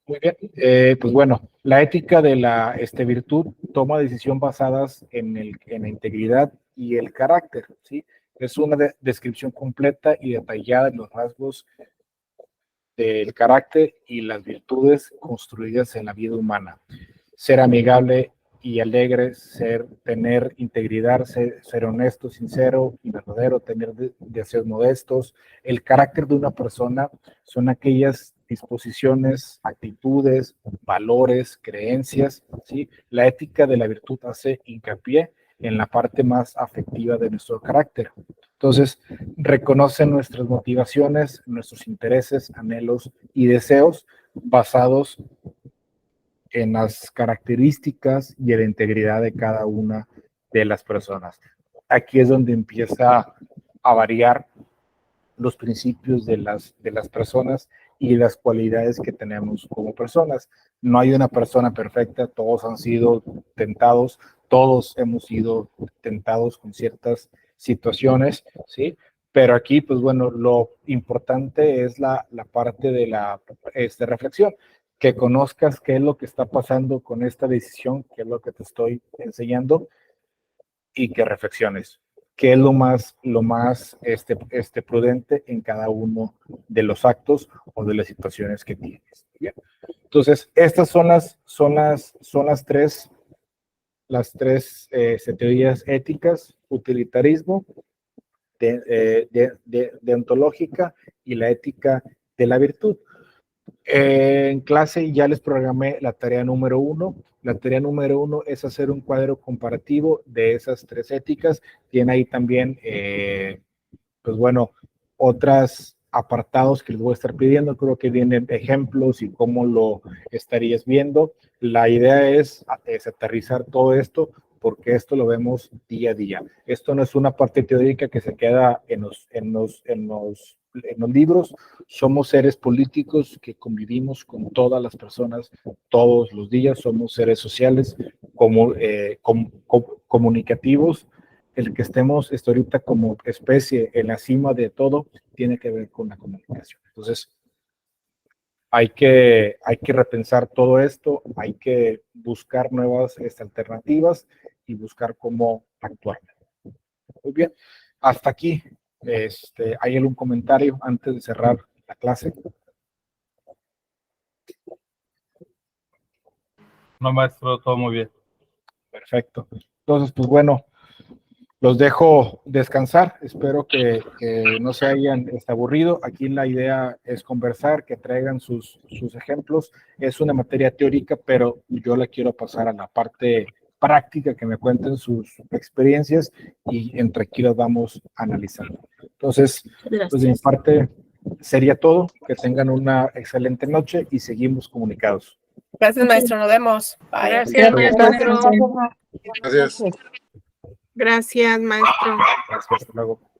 Muy bien, pues bueno, la ética de la virtud toma decisión basadas en la integridad y el carácter, ¿sí? Es una descripción completa y detallada de los rasgos del carácter y las virtudes construidas en la vida humana. Ser amigable y alegre, tener integridad, ser honesto, sincero y verdadero, tener deseos modestos. El carácter de una persona son aquellas disposiciones, actitudes, valores, creencias, ¿sí? La ética de la virtud hace hincapié en la parte más afectiva de nuestro carácter. Entonces, reconoce nuestras motivaciones, nuestros intereses, anhelos y deseos basados en las características y en la integridad de cada una de las personas. Aquí es donde empieza a variar los principios de las personas y las cualidades que tenemos como personas. No hay una persona perfecta, todos han sido tentados, todos hemos sido tentados con ciertas situaciones, ¿sí? Pero aquí, pues bueno, lo importante es la parte de la reflexión, que conozcas qué es lo que está pasando con esta decisión, qué es lo que te estoy enseñando y que reflexiones qué es lo más prudente en cada uno de los actos o de las situaciones que tienes. ¿Bien? Entonces, estas son las tres teorías éticas: utilitarismo, deontológica y la ética de la virtud. En clase ya les programé la tarea número 1. La tarea número 1 es hacer un cuadro comparativo de esas tres éticas. Tiene ahí también, pues bueno, otras apartados que les voy a estar pidiendo. Creo que vienen ejemplos y cómo lo estarías viendo. La idea es aterrizar todo esto, porque esto lo vemos día a día. Esto no es una parte teórica que se queda en los libros. Somos seres políticos que convivimos con todas las personas todos los días. Somos seres sociales, comunicativos. El que estemos ahorita como especie en la cima de todo tiene que ver con la comunicación. Entonces, hay que repensar todo esto, hay que buscar nuevas alternativas y buscar cómo actuar. Muy bien, hasta aquí. ¿Hay algún comentario antes de cerrar la clase? No, maestro, todo muy bien. Perfecto. Entonces, pues bueno, los dejo descansar. Espero que no se hayan aburrido. Aquí la idea es conversar, que traigan sus ejemplos. Es una materia teórica, pero yo la quiero pasar a la parte práctica, que me cuenten sus experiencias y entre aquí las vamos analizando. Entonces, pues de mi parte sería todo. Que tengan una excelente noche y seguimos comunicados. Gracias, maestro. Nos vemos. Bye. Gracias, maestro. Gracias. Gracias, maestro. Gracias, hasta luego.